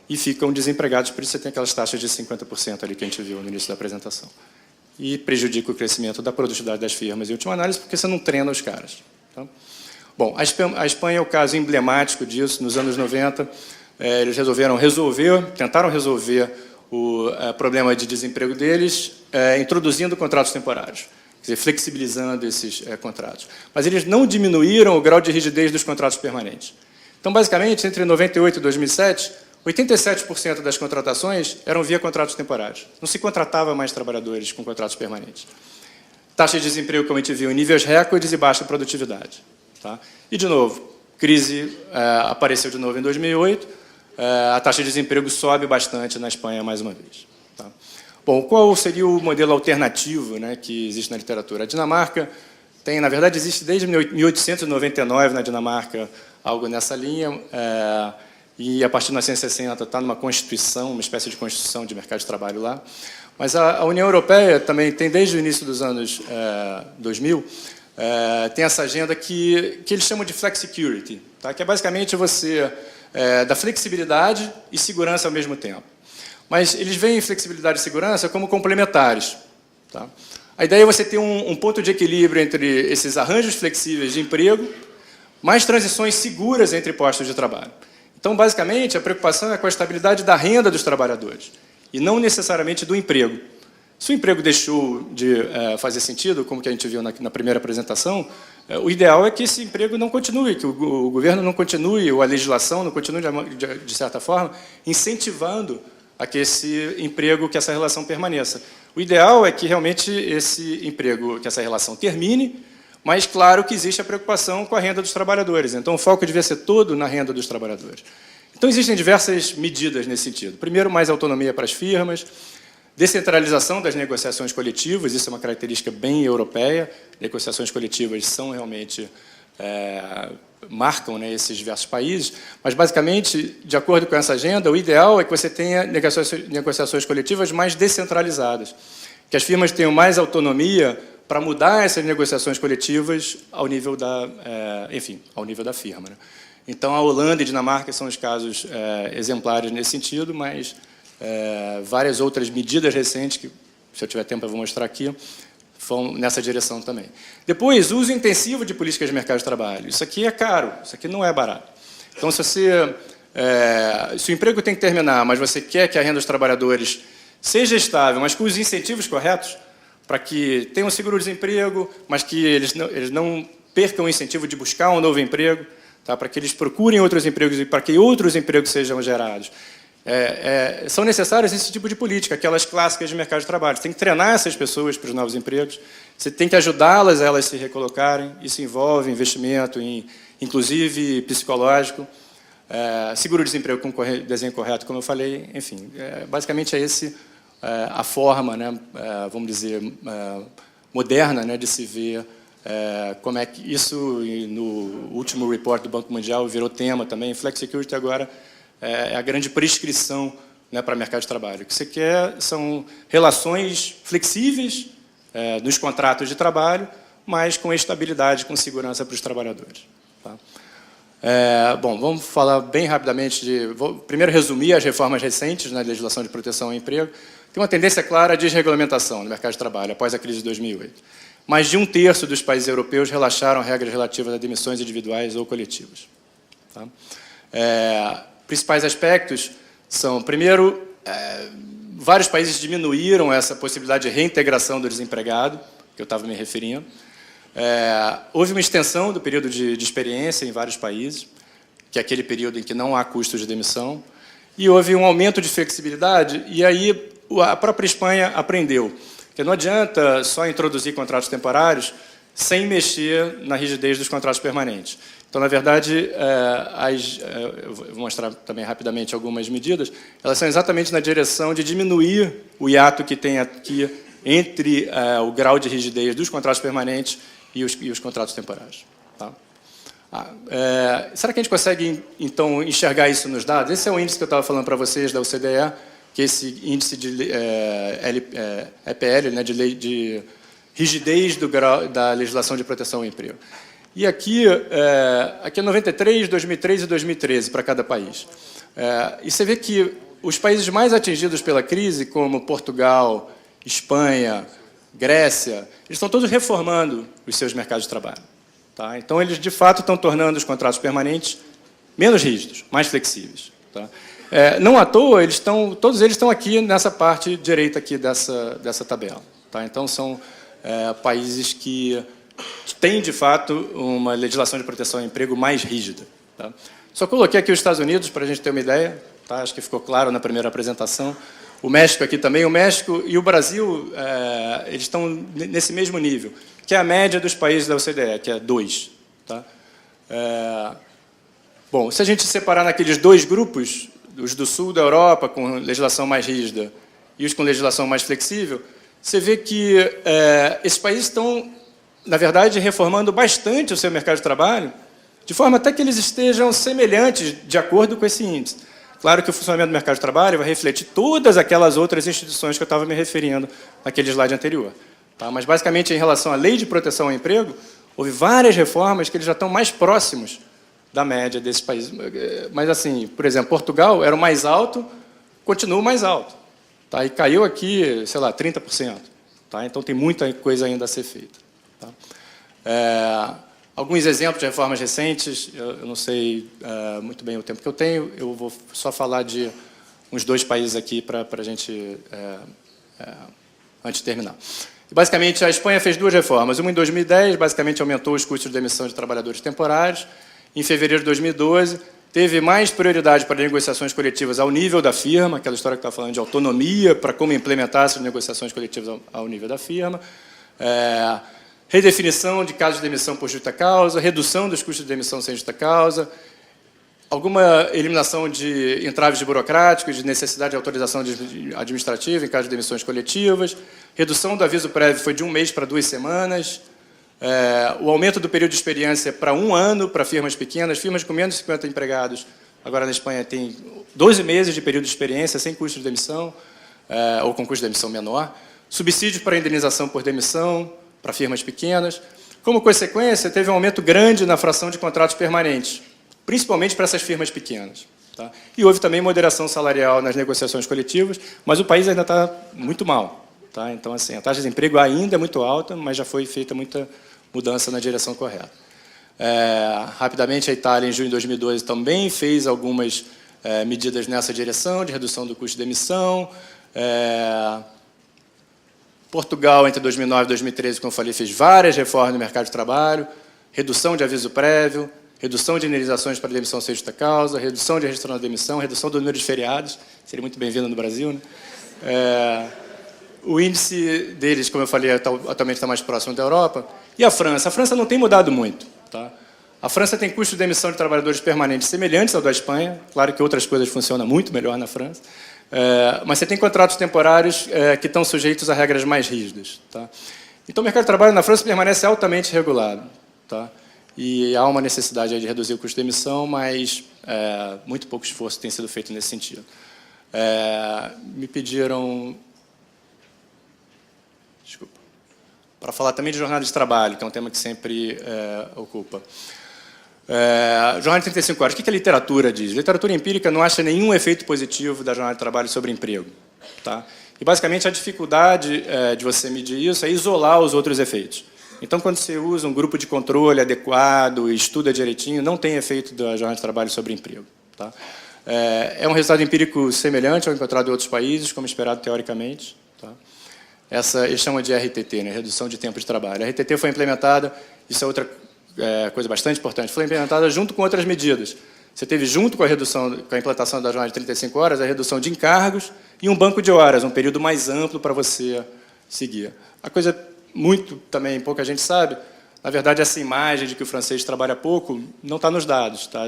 e ficam desempregados, por isso você tem aquelas taxas de 50% ali que a gente viu no início da apresentação. E prejudica o crescimento da produtividade das firmas, em última análise, porque você não treina os caras. Tá? Bom, a Espanha é o caso emblemático disso. Nos anos 90, eles tentaram resolver o problema de desemprego deles, introduzindo contratos temporários, quer dizer, flexibilizando esses contratos. Mas eles não diminuíram o grau de rigidez dos contratos permanentes. Então, basicamente, entre 98 e 2007, 87% das contratações eram via contratos temporários. Não se contratava mais trabalhadores com contratos permanentes. Taxa de desemprego, como a gente viu, em níveis recordes e baixa produtividade. Tá? E, de novo, crise apareceu de novo em 2008, a taxa de desemprego sobe bastante na Espanha mais uma vez. Tá? Bom, qual seria o modelo alternativo, né, que existe na literatura? A Dinamarca tem, na verdade, existe desde 1899 na Dinamarca algo nessa linha, e a partir de 1960 está numa constituição, uma espécie de constituição de mercado de trabalho lá. Mas a União Europeia também tem, desde o início dos anos 2000, tem essa agenda que eles chamam de flexicurity, tá? Que é basicamente você dar flexibilidade e segurança ao mesmo tempo. Mas eles veem flexibilidade e segurança como complementares. Tá? A ideia é você ter um ponto de equilíbrio entre esses arranjos flexíveis de emprego, mais transições seguras entre postos de trabalho. Então, basicamente, a preocupação é com a estabilidade da renda dos trabalhadores, e não necessariamente do emprego. Se o emprego deixou de fazer sentido, como que a gente viu na primeira apresentação, o ideal é que esse emprego não continue, que o governo não continue, ou a legislação não continue, de certa forma, incentivando a que esse emprego, que essa relação permaneça. O ideal é que realmente esse emprego, que essa relação termine, mas claro que existe a preocupação com a renda dos trabalhadores. Então, o foco devia ser todo na renda dos trabalhadores. Então, existem diversas medidas nesse sentido. Primeiro, mais autonomia para as firmas, descentralização das negociações coletivas, isso é uma característica bem europeia. Negociações coletivas são realmente... marcam, né, esses diversos países, mas, basicamente, de acordo com essa agenda, o ideal é que você tenha negociações coletivas mais descentralizadas, que as firmas tenham mais autonomia para mudar essas negociações coletivas ao nível ao nível da firma. Né? Então, a Holanda e a Dinamarca são os casos exemplares nesse sentido, mas várias outras medidas recentes, que, se eu tiver tempo, eu vou mostrar aqui, vão nessa direção também. Depois, uso intensivo de políticas de mercado de trabalho. Isso aqui é caro, isso aqui não é barato. Então, se o emprego tem que terminar, mas você quer que a renda dos trabalhadores seja estável, mas com os incentivos corretos, para que tenham seguro-desemprego, mas que eles não percam o incentivo de buscar um novo emprego, tá? Para que eles procurem outros empregos e para que outros empregos sejam gerados. são necessárias esse tipo de política, aquelas clássicas de mercado de trabalho. Você tem que treinar essas pessoas para os novos empregos, você tem que ajudá-las a elas se recolocarem, isso envolve investimento, inclusive psicológico, seguro-desemprego com desenho correto, como eu falei, enfim, basicamente é esse a forma, né, vamos dizer, moderna, né, de se ver como é que isso, no último report do Banco Mundial, virou tema também. Flexicurity agora é a grande prescrição, né, para o mercado de trabalho. O que você quer são relações flexíveis nos contratos de trabalho, mas com estabilidade, com segurança para os trabalhadores. Tá? Bom, vamos falar bem rapidamente vou primeiro resumir as reformas recentes na legislação de proteção ao emprego. Tem uma tendência clara de desregulamentação no mercado de trabalho após a crise de 2008. Mais de 1/3 dos países europeus relaxaram regras relativas a demissões individuais ou coletivas. Tá? Principais aspectos são, primeiro, vários países diminuíram essa possibilidade de reintegração do desempregado, que eu estava me referindo. Houve uma extensão do período de experiência em vários países, que é aquele período em que não há custos de demissão, e houve um aumento de flexibilidade, e aí a própria Espanha aprendeu que não adianta só introduzir contratos temporários sem mexer na rigidez dos contratos permanentes. Então, na verdade, eu vou mostrar também rapidamente algumas medidas, elas são exatamente na direção de diminuir o hiato que tem aqui entre o grau de rigidez dos contratos permanentes e os contratos temporários. Tá? Será que a gente consegue, então, enxergar isso nos dados? Esse é o índice que eu estava falando para vocês da OCDE, que é esse índice de EPL, né, de rigidez do grau da legislação de proteção ao emprego. E aqui é 93, 2003 e 2013 para cada país. E você vê que os países mais atingidos pela crise, como Portugal, Espanha, Grécia, eles estão todos reformando os seus mercados de trabalho. Tá? Então, eles, de fato, estão tornando os contratos permanentes menos rígidos, mais flexíveis. Tá? Não à toa, todos eles estão aqui nessa parte direita aqui dessa tabela. Tá? Então, são países que têm, de fato, uma legislação de proteção ao emprego mais rígida. Tá? Só coloquei aqui os Estados Unidos para a gente ter uma ideia. Tá? Acho que ficou claro na primeira apresentação. O México aqui também. O México e o Brasil, eles estão nesse mesmo nível, que é a média dos países da OCDE, que é 2. Tá? Bom, se a gente separar naqueles dois grupos, os do sul da Europa, com legislação mais rígida, e os com legislação mais flexível, você vê que esses países estão, na verdade, reformando bastante o seu mercado de trabalho, de forma até que eles estejam semelhantes de acordo com esse índice. Claro que o funcionamento do mercado de trabalho vai refletir todas aquelas outras instituições que eu estava me referindo naquele slide anterior. Tá? Mas, basicamente, em relação à lei de proteção ao emprego, houve várias reformas que eles já estão mais próximos da média desses países. Mas, assim, por exemplo, Portugal era o mais alto, continua o mais alto. Tá? E caiu aqui, sei lá, 30%. Tá? Então, tem muita coisa ainda a ser feita. Tá? Alguns exemplos de reformas recentes, eu não sei muito bem o tempo que eu tenho, eu vou só falar de uns 2 países aqui para a gente, antes de terminar. Basicamente, a Espanha fez 2 reformas. Uma em 2010, basicamente aumentou os custos de demissão de trabalhadores temporários. Em fevereiro de 2012, teve mais prioridade para negociações coletivas ao nível da firma, aquela história que está falando de autonomia para como implementar essas negociações coletivas ao nível da firma. Redefinição de casos de demissão por justa causa, redução dos custos de demissão sem justa causa, alguma eliminação de entraves burocráticos, de necessidade de autorização administrativa em caso de demissões coletivas, redução do aviso prévio foi de 1 mês para 2 semanas, o aumento do período de experiência para 1 ano para firmas pequenas, firmas com menos de 50 empregados, agora na Espanha tem 12 meses de período de experiência sem custo de demissão, ou com custo de demissão menor, subsídio para indenização por demissão, para firmas pequenas. Como consequência, teve um aumento grande na fração de contratos permanentes, principalmente para essas firmas pequenas. Tá? E houve também moderação salarial nas negociações coletivas, mas o país ainda está muito mal. Tá? Então, assim, a taxa de desemprego ainda é muito alta, mas já foi feita muita mudança na direção correta. Rapidamente, a Itália, em junho de 2012, também fez algumas medidas nessa direção, de redução do custo de demissão. Portugal, entre 2009 e 2013, como eu falei, fez várias reformas no mercado de trabalho, redução de aviso prévio, redução de indenizações para demissão sem justa causa, redução de restrição da demissão, redução do número de feriados, seria muito bem-vindo no Brasil, né? O índice deles, como eu falei, atualmente está mais próximo da Europa. E a França? A França não tem mudado muito. Tá? A França tem custos de demissão de trabalhadores permanentes semelhantes ao da Espanha. Claro que outras coisas funcionam muito melhor na França. Mas você tem contratos temporários que estão sujeitos a regras mais rígidas. Tá? Então, o mercado de trabalho na França permanece altamente regulado. Tá? E há uma necessidade aí de reduzir o custo de demissão, mas muito pouco esforço tem sido feito nesse sentido. Me pediram... Desculpa. Para falar também de jornada de trabalho, que é um tema que sempre ocupa. Jornada de 35 horas. O que a literatura diz? A literatura empírica não acha nenhum efeito positivo da jornada de trabalho sobre emprego. Tá? E, basicamente, a dificuldade de você medir isso é isolar os outros efeitos. Então, quando você usa um grupo de controle adequado e estuda direitinho, não tem efeito da jornada de trabalho sobre emprego. Tá? É um resultado empírico semelhante ao encontrado em outros países, como esperado teoricamente. Tá? Eles chamam de RTT, né? Redução de tempo de trabalho. A RTT foi implementada, isso é outra coisa bastante importante, foi implementada junto com outras medidas. Você teve, junto com a implantação da jornada de 35 horas, a redução de encargos e um banco de horas, um período mais amplo para você seguir. A coisa também pouca gente sabe, na verdade, essa imagem de que o francês trabalha pouco não está nos dados. Tá?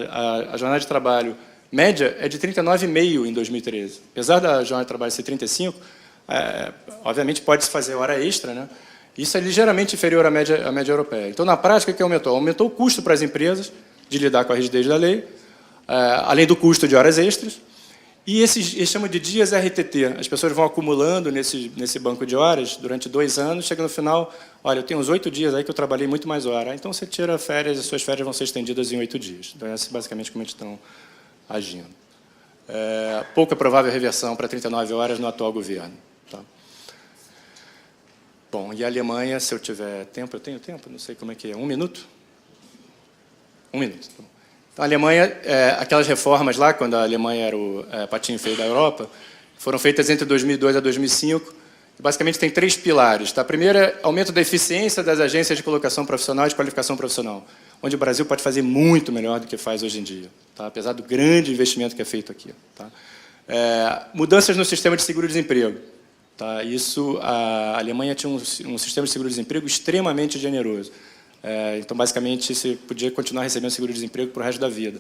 A jornada de trabalho média é de 39,5 em 2013. Apesar da jornada de trabalho ser 35, obviamente pode-se fazer hora extra, né? Isso é ligeiramente inferior à média europeia. Então, na prática, o que aumentou? Aumentou o custo para as empresas de lidar com a rigidez da lei, além do custo de horas extras, e eles chamam de dias RTT. As pessoas vão acumulando nesse banco de horas durante 2 anos, chega no final, olha, eu tenho uns 8 dias aí que eu trabalhei muito mais horas. Então, você tira férias, as suas férias vão ser estendidas em 8 dias. Então, essa é basicamente como eles estão agindo. Pouca provável reversão para 39 horas no atual governo. Tá? Bom, e a Alemanha, se eu tiver tempo, eu tenho tempo? Não sei como é que é. 1 minuto? 1 minuto. Então, a Alemanha, aquelas reformas lá, quando a Alemanha era o patinho feio da Europa, foram feitas entre 2002 a 2005. Basicamente, tem 3 pilares. Tá? Primeiro é aumento da eficiência das agências de colocação profissional e de qualificação profissional, onde o Brasil pode fazer muito melhor do que faz hoje em dia, tá? Apesar do grande investimento que é feito aqui. Tá? Mudanças no sistema de seguro-desemprego. Tá? Isso, a Alemanha tinha um sistema de seguro-desemprego extremamente generoso. Então, basicamente, você podia continuar recebendo seguro-desemprego para o resto da vida.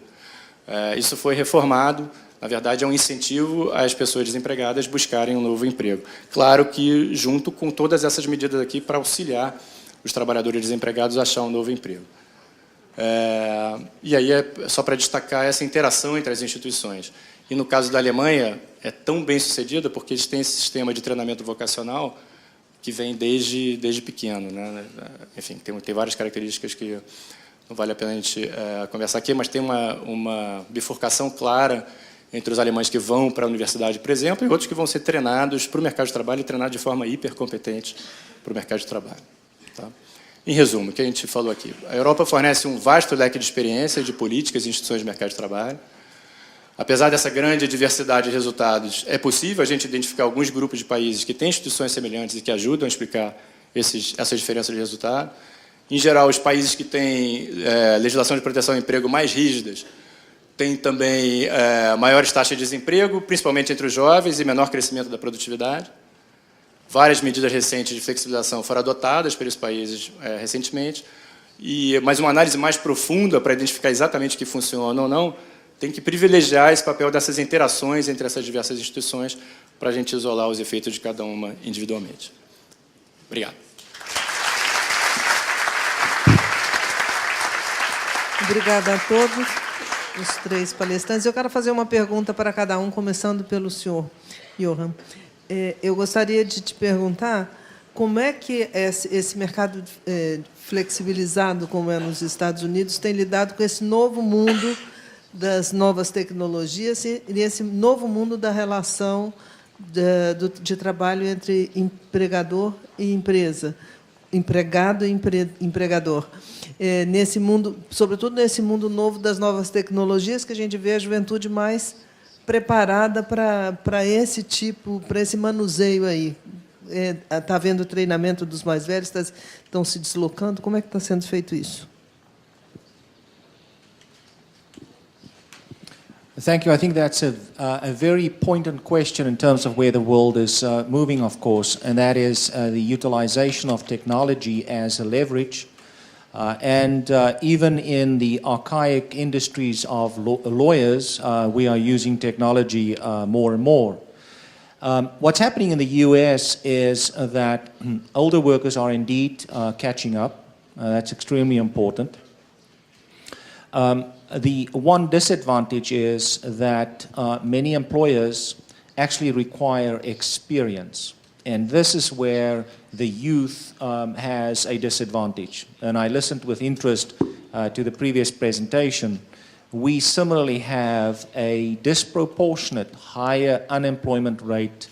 Isso foi reformado. Na verdade, é um incentivo às pessoas desempregadas buscarem um novo emprego. Claro que junto com todas essas medidas aqui para auxiliar os trabalhadores desempregados a achar um novo emprego. E aí só para destacar essa interação entre as instituições. E no caso da Alemanha, é tão bem sucedida porque eles têm esse sistema de treinamento vocacional que vem desde pequeno. Né? Enfim, tem várias características que não vale a pena a gente conversar aqui, mas tem uma bifurcação clara entre os alemães que vão para a universidade, por exemplo, e outros que vão ser treinados para o mercado de trabalho e treinados de forma hipercompetente para o mercado de trabalho. Tá? Em resumo, o que a gente falou aqui. A Europa fornece um vasto leque de experiências, de políticas e instituições de mercado de trabalho. Apesar dessa grande diversidade de resultados, é possível a gente identificar alguns grupos de países que têm instituições semelhantes e que ajudam a explicar essas diferenças de resultado. Em geral, os países que têm legislação de proteção ao emprego mais rígidas têm também maiores taxas de desemprego, principalmente entre os jovens, e menor crescimento da produtividade. Várias medidas recentes de flexibilização foram adotadas pelos países recentemente, mas uma análise mais profunda para identificar exatamente o que funciona ou não tem que privilegiar esse papel dessas interações entre essas diversas instituições para a gente isolar os efeitos de cada uma individualmente. Obrigado. Obrigada a todos, os 3 palestrantes. Eu quero fazer uma pergunta para cada um, começando pelo senhor Johan. Eu gostaria de te perguntar como é que esse mercado flexibilizado, como é nos Estados Unidos, tem lidado com esse novo mundo das novas tecnologias e esse novo mundo da relação de trabalho entre empregador e empresa, empregado e empregador. Nesse mundo, sobretudo nesse mundo novo das novas tecnologias, que a gente vê a juventude mais preparada para esse manuseio aí. Está havendo treinamento dos mais velhos, estão se deslocando. Como é que está sendo feito isso? Thank you. I think that's a very poignant question in terms of where the world is moving, of course, and that is the utilization of technology as a leverage. Even in the archaic industries of lawyers, we are using technology more and more. What's happening in the US is that older workers are indeed catching up. That's extremely important. The one disadvantage is that many employers actually require experience. And this is where the youth has a disadvantage. And I listened with interest to the previous presentation. We similarly have a disproportionate higher unemployment rate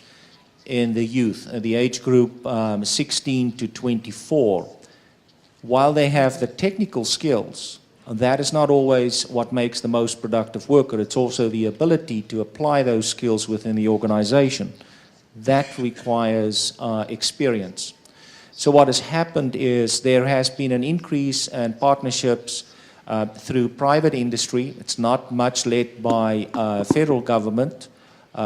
in the youth, the age group 16 to 24. While they have the technical skills, that is not always what makes the most productive worker. It's also the ability to apply those skills within the organization. That requires experience. So what has happened is there has been an increase in partnerships through private industry. It's not much led by federal government.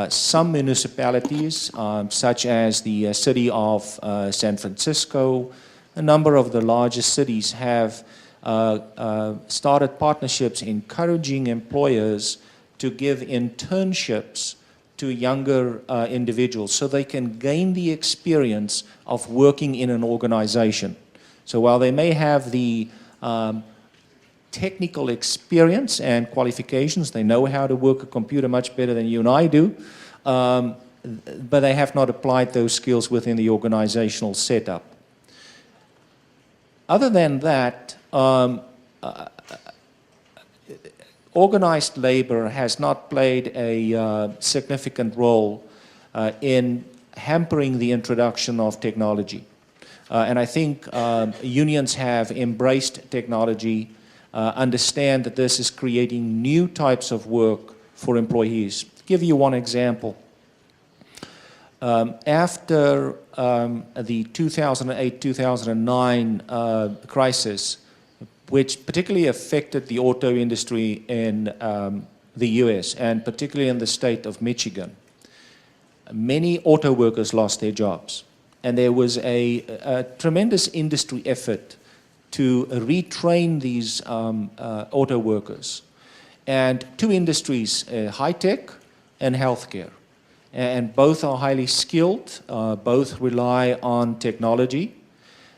Some municipalities, such as the city of San Francisco, a number of the largest cities have started partnerships encouraging employers to give internships to younger individuals so they can gain the experience of working in an organization. So while they may have the technical experience and qualifications, they know how to work a computer much better than you and I do, but they have not applied those skills within the organizational setup. Other than that, organized labor has not played a significant role in hampering the introduction of technology. And I think unions have embraced technology, understand that this is creating new types of work for employees. To give you one example, after the 2008-2009 crisis, which particularly affected the auto industry in the US, and particularly in the state of Michigan, many auto workers lost their jobs. And there was a tremendous industry effort to retrain these auto workers. And two industries, high-tech and healthcare. And both are highly skilled, both rely on technology.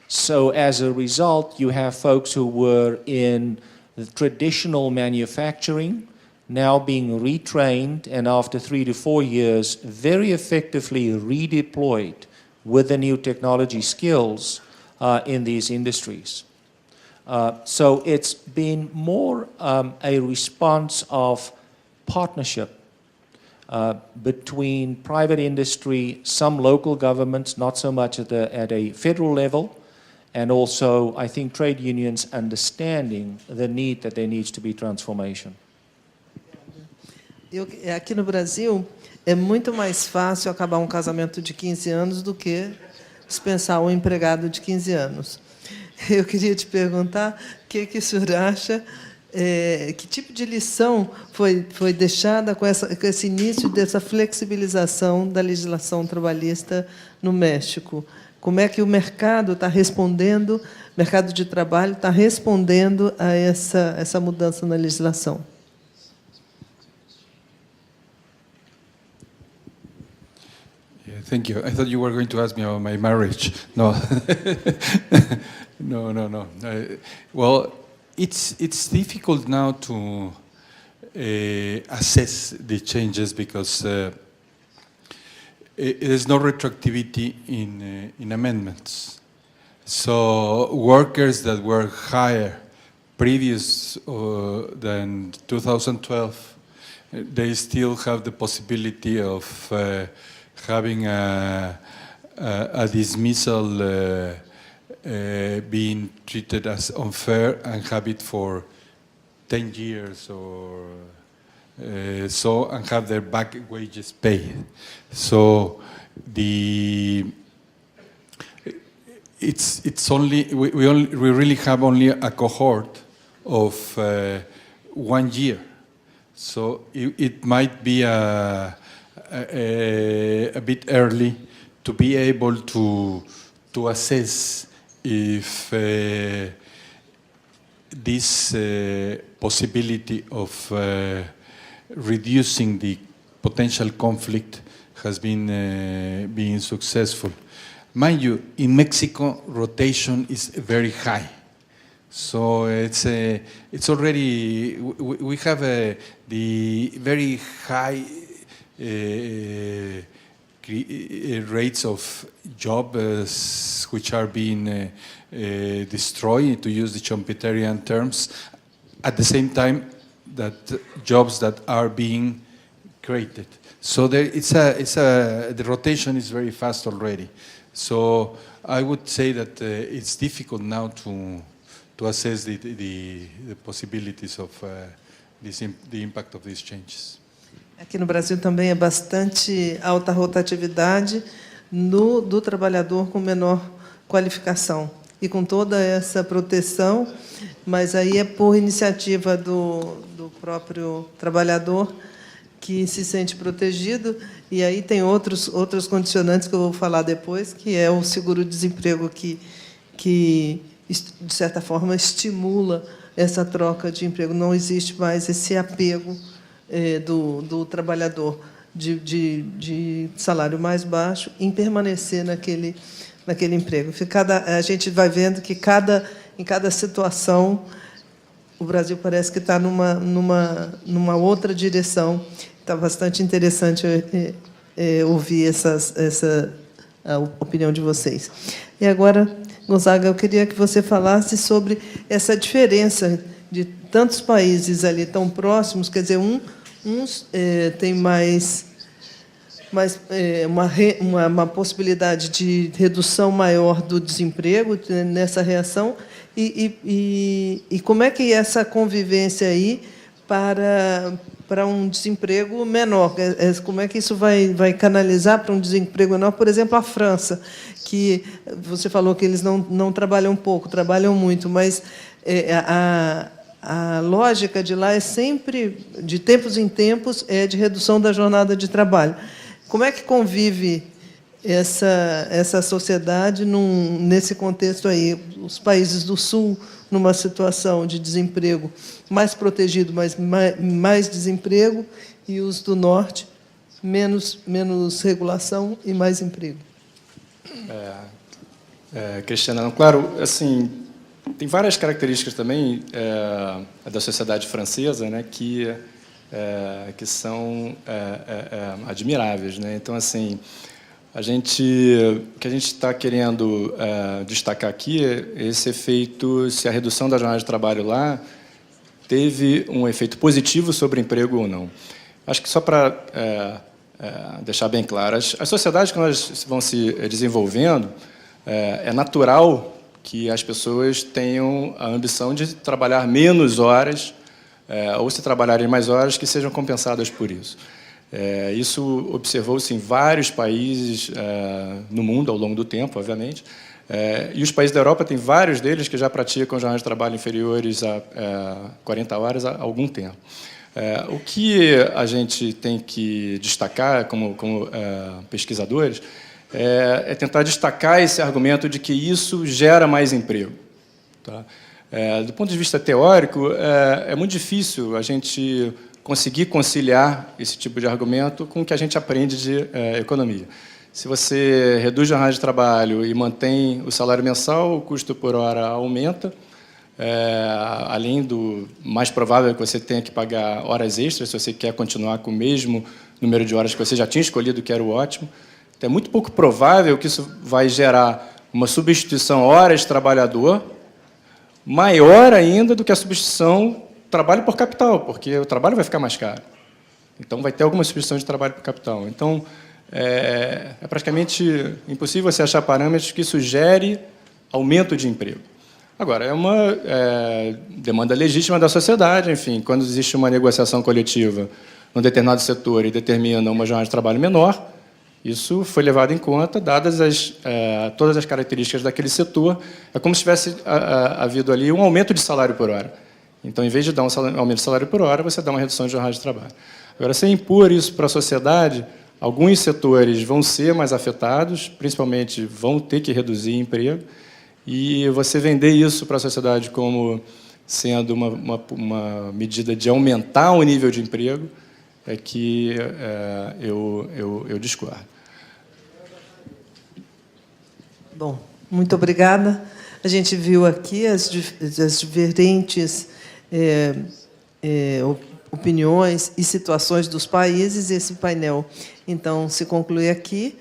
So as a result, you have folks who were in the traditional manufacturing now being retrained, and after 3 to 4 years, very effectively redeployed with the new technology skills in these industries. So it's been more a response of partnership between private industry, some local governments, not so much at a federal level, and also, I think, trade unions understanding the need that there needs to be transformation. Aqui no Brasil, é muito mais fácil acabar um casamento de 15 anos do que dispensar um empregado de 15 anos. Eu queria te perguntar o que o senhor acha, que tipo de lição foi deixada com esse início dessa flexibilização da legislação trabalhista no México? Como é que o mercado está respondendo, o mercado de trabalho está respondendo a essa mudança na legislação? Thank you. I thought you were going to ask me about my marriage. No, no. Well, it's difficult now to assess the changes because there's no retroactivity in amendments. So workers that were hired previous than 2012, they still have the possibility of having a dismissal being treated as unfair and have it for 10 years or so, and have their back wages paid. So it's only we really have only a cohort of 1 year. So it might be a bit early to be able to assess if this possibility of reducing the potential conflict has been being successful. Mind you, in Mexico, rotation is very high. So it's already, we have the very high rates of jobs which are being destroyed, to use the Schumpeterian terms, at the same time that jobs that are being created. So there, the rotation is very fast already. So I would say that it's difficult now to assess the possibilities of the impact of these changes. Aqui no Brasil também é bastante alta rotatividade do trabalhador com menor qualificação. E com toda essa proteção, mas aí é por iniciativa do próprio trabalhador que se sente protegido, e aí tem outros condicionantes que eu vou falar depois, que é o seguro-desemprego que, de certa forma, estimula essa troca de emprego. Não existe mais esse apego do trabalhador de salário mais baixo em permanecer naquele emprego. A gente vai vendo que em cada situação o Brasil parece que está numa outra direção. Está bastante interessante ouvir a opinião de vocês. E agora, Gonzaga, eu queria que você falasse sobre essa diferença de tantos países ali tão próximos, quer dizer, uns têm uma possibilidade de redução maior do desemprego nessa reação, e como é que essa convivência aí para um desemprego menor, como é que isso vai canalizar para um desemprego menor? Por exemplo, a França, que você falou que eles não trabalham pouco, trabalham muito, mas a lógica de lá é sempre, de tempos em tempos, de redução da jornada de trabalho. Como é que convive essa sociedade nesse contexto aí? Os países do Sul, numa situação de desemprego mais protegido, mas mais desemprego, e os do Norte, menos regulação e mais emprego. Cristiana, claro, assim, tem várias características também da sociedade francesa, né, que são admiráveis, né? Então, assim, o que a gente está querendo destacar aqui é esse efeito, se a redução da jornada de trabalho lá teve um efeito positivo sobre o emprego ou não. Acho que só para deixar bem claro, as sociedades que nós vão se desenvolvendo, é natural que as pessoas tenham a ambição de trabalhar menos horas, ou se trabalharem mais horas, que sejam compensadas por isso. Isso observou-se em vários países no mundo ao longo do tempo, obviamente, e os países da Europa têm vários deles que já praticam jornadas de trabalho inferiores a 40 horas há algum tempo. O que a gente tem que destacar como pesquisadores é tentar destacar esse argumento de que isso gera mais emprego. Tá? Do ponto de vista teórico, é muito difícil a gente conseguir conciliar esse tipo de argumento com o que a gente aprende de economia. Se você reduz a jornada de trabalho e mantém o salário mensal, o custo por hora aumenta, além do mais provável que você tenha que pagar horas extras, se você quer continuar com o mesmo número de horas que você já tinha escolhido, que era o ótimo. Então, é muito pouco provável que isso vai gerar uma substituição horas-trabalhador maior ainda do que a substituição trabalho por capital, porque o trabalho vai ficar mais caro. Então, vai ter alguma substituição de trabalho por capital. Então, é praticamente impossível você achar parâmetros que isso gere aumento de emprego. Agora, é uma demanda legítima da sociedade, enfim, quando existe uma negociação coletiva num determinado setor e determina uma jornada de trabalho menor, isso foi levado em conta, dadas todas as características daquele setor. É como se tivesse havido ali um aumento de salário por hora. Então, em vez de dar um aumento de salário por hora, você dá uma redução de jornada de trabalho. Agora, se impor isso para a sociedade, alguns setores vão ser mais afetados, principalmente vão ter que reduzir emprego, e você vender isso para a sociedade como sendo uma medida de aumentar o nível de emprego, é que eu discordo. Bom, muito obrigada. A gente viu aqui as diferentes opiniões e situações dos países. Esse painel, então, se conclui aqui.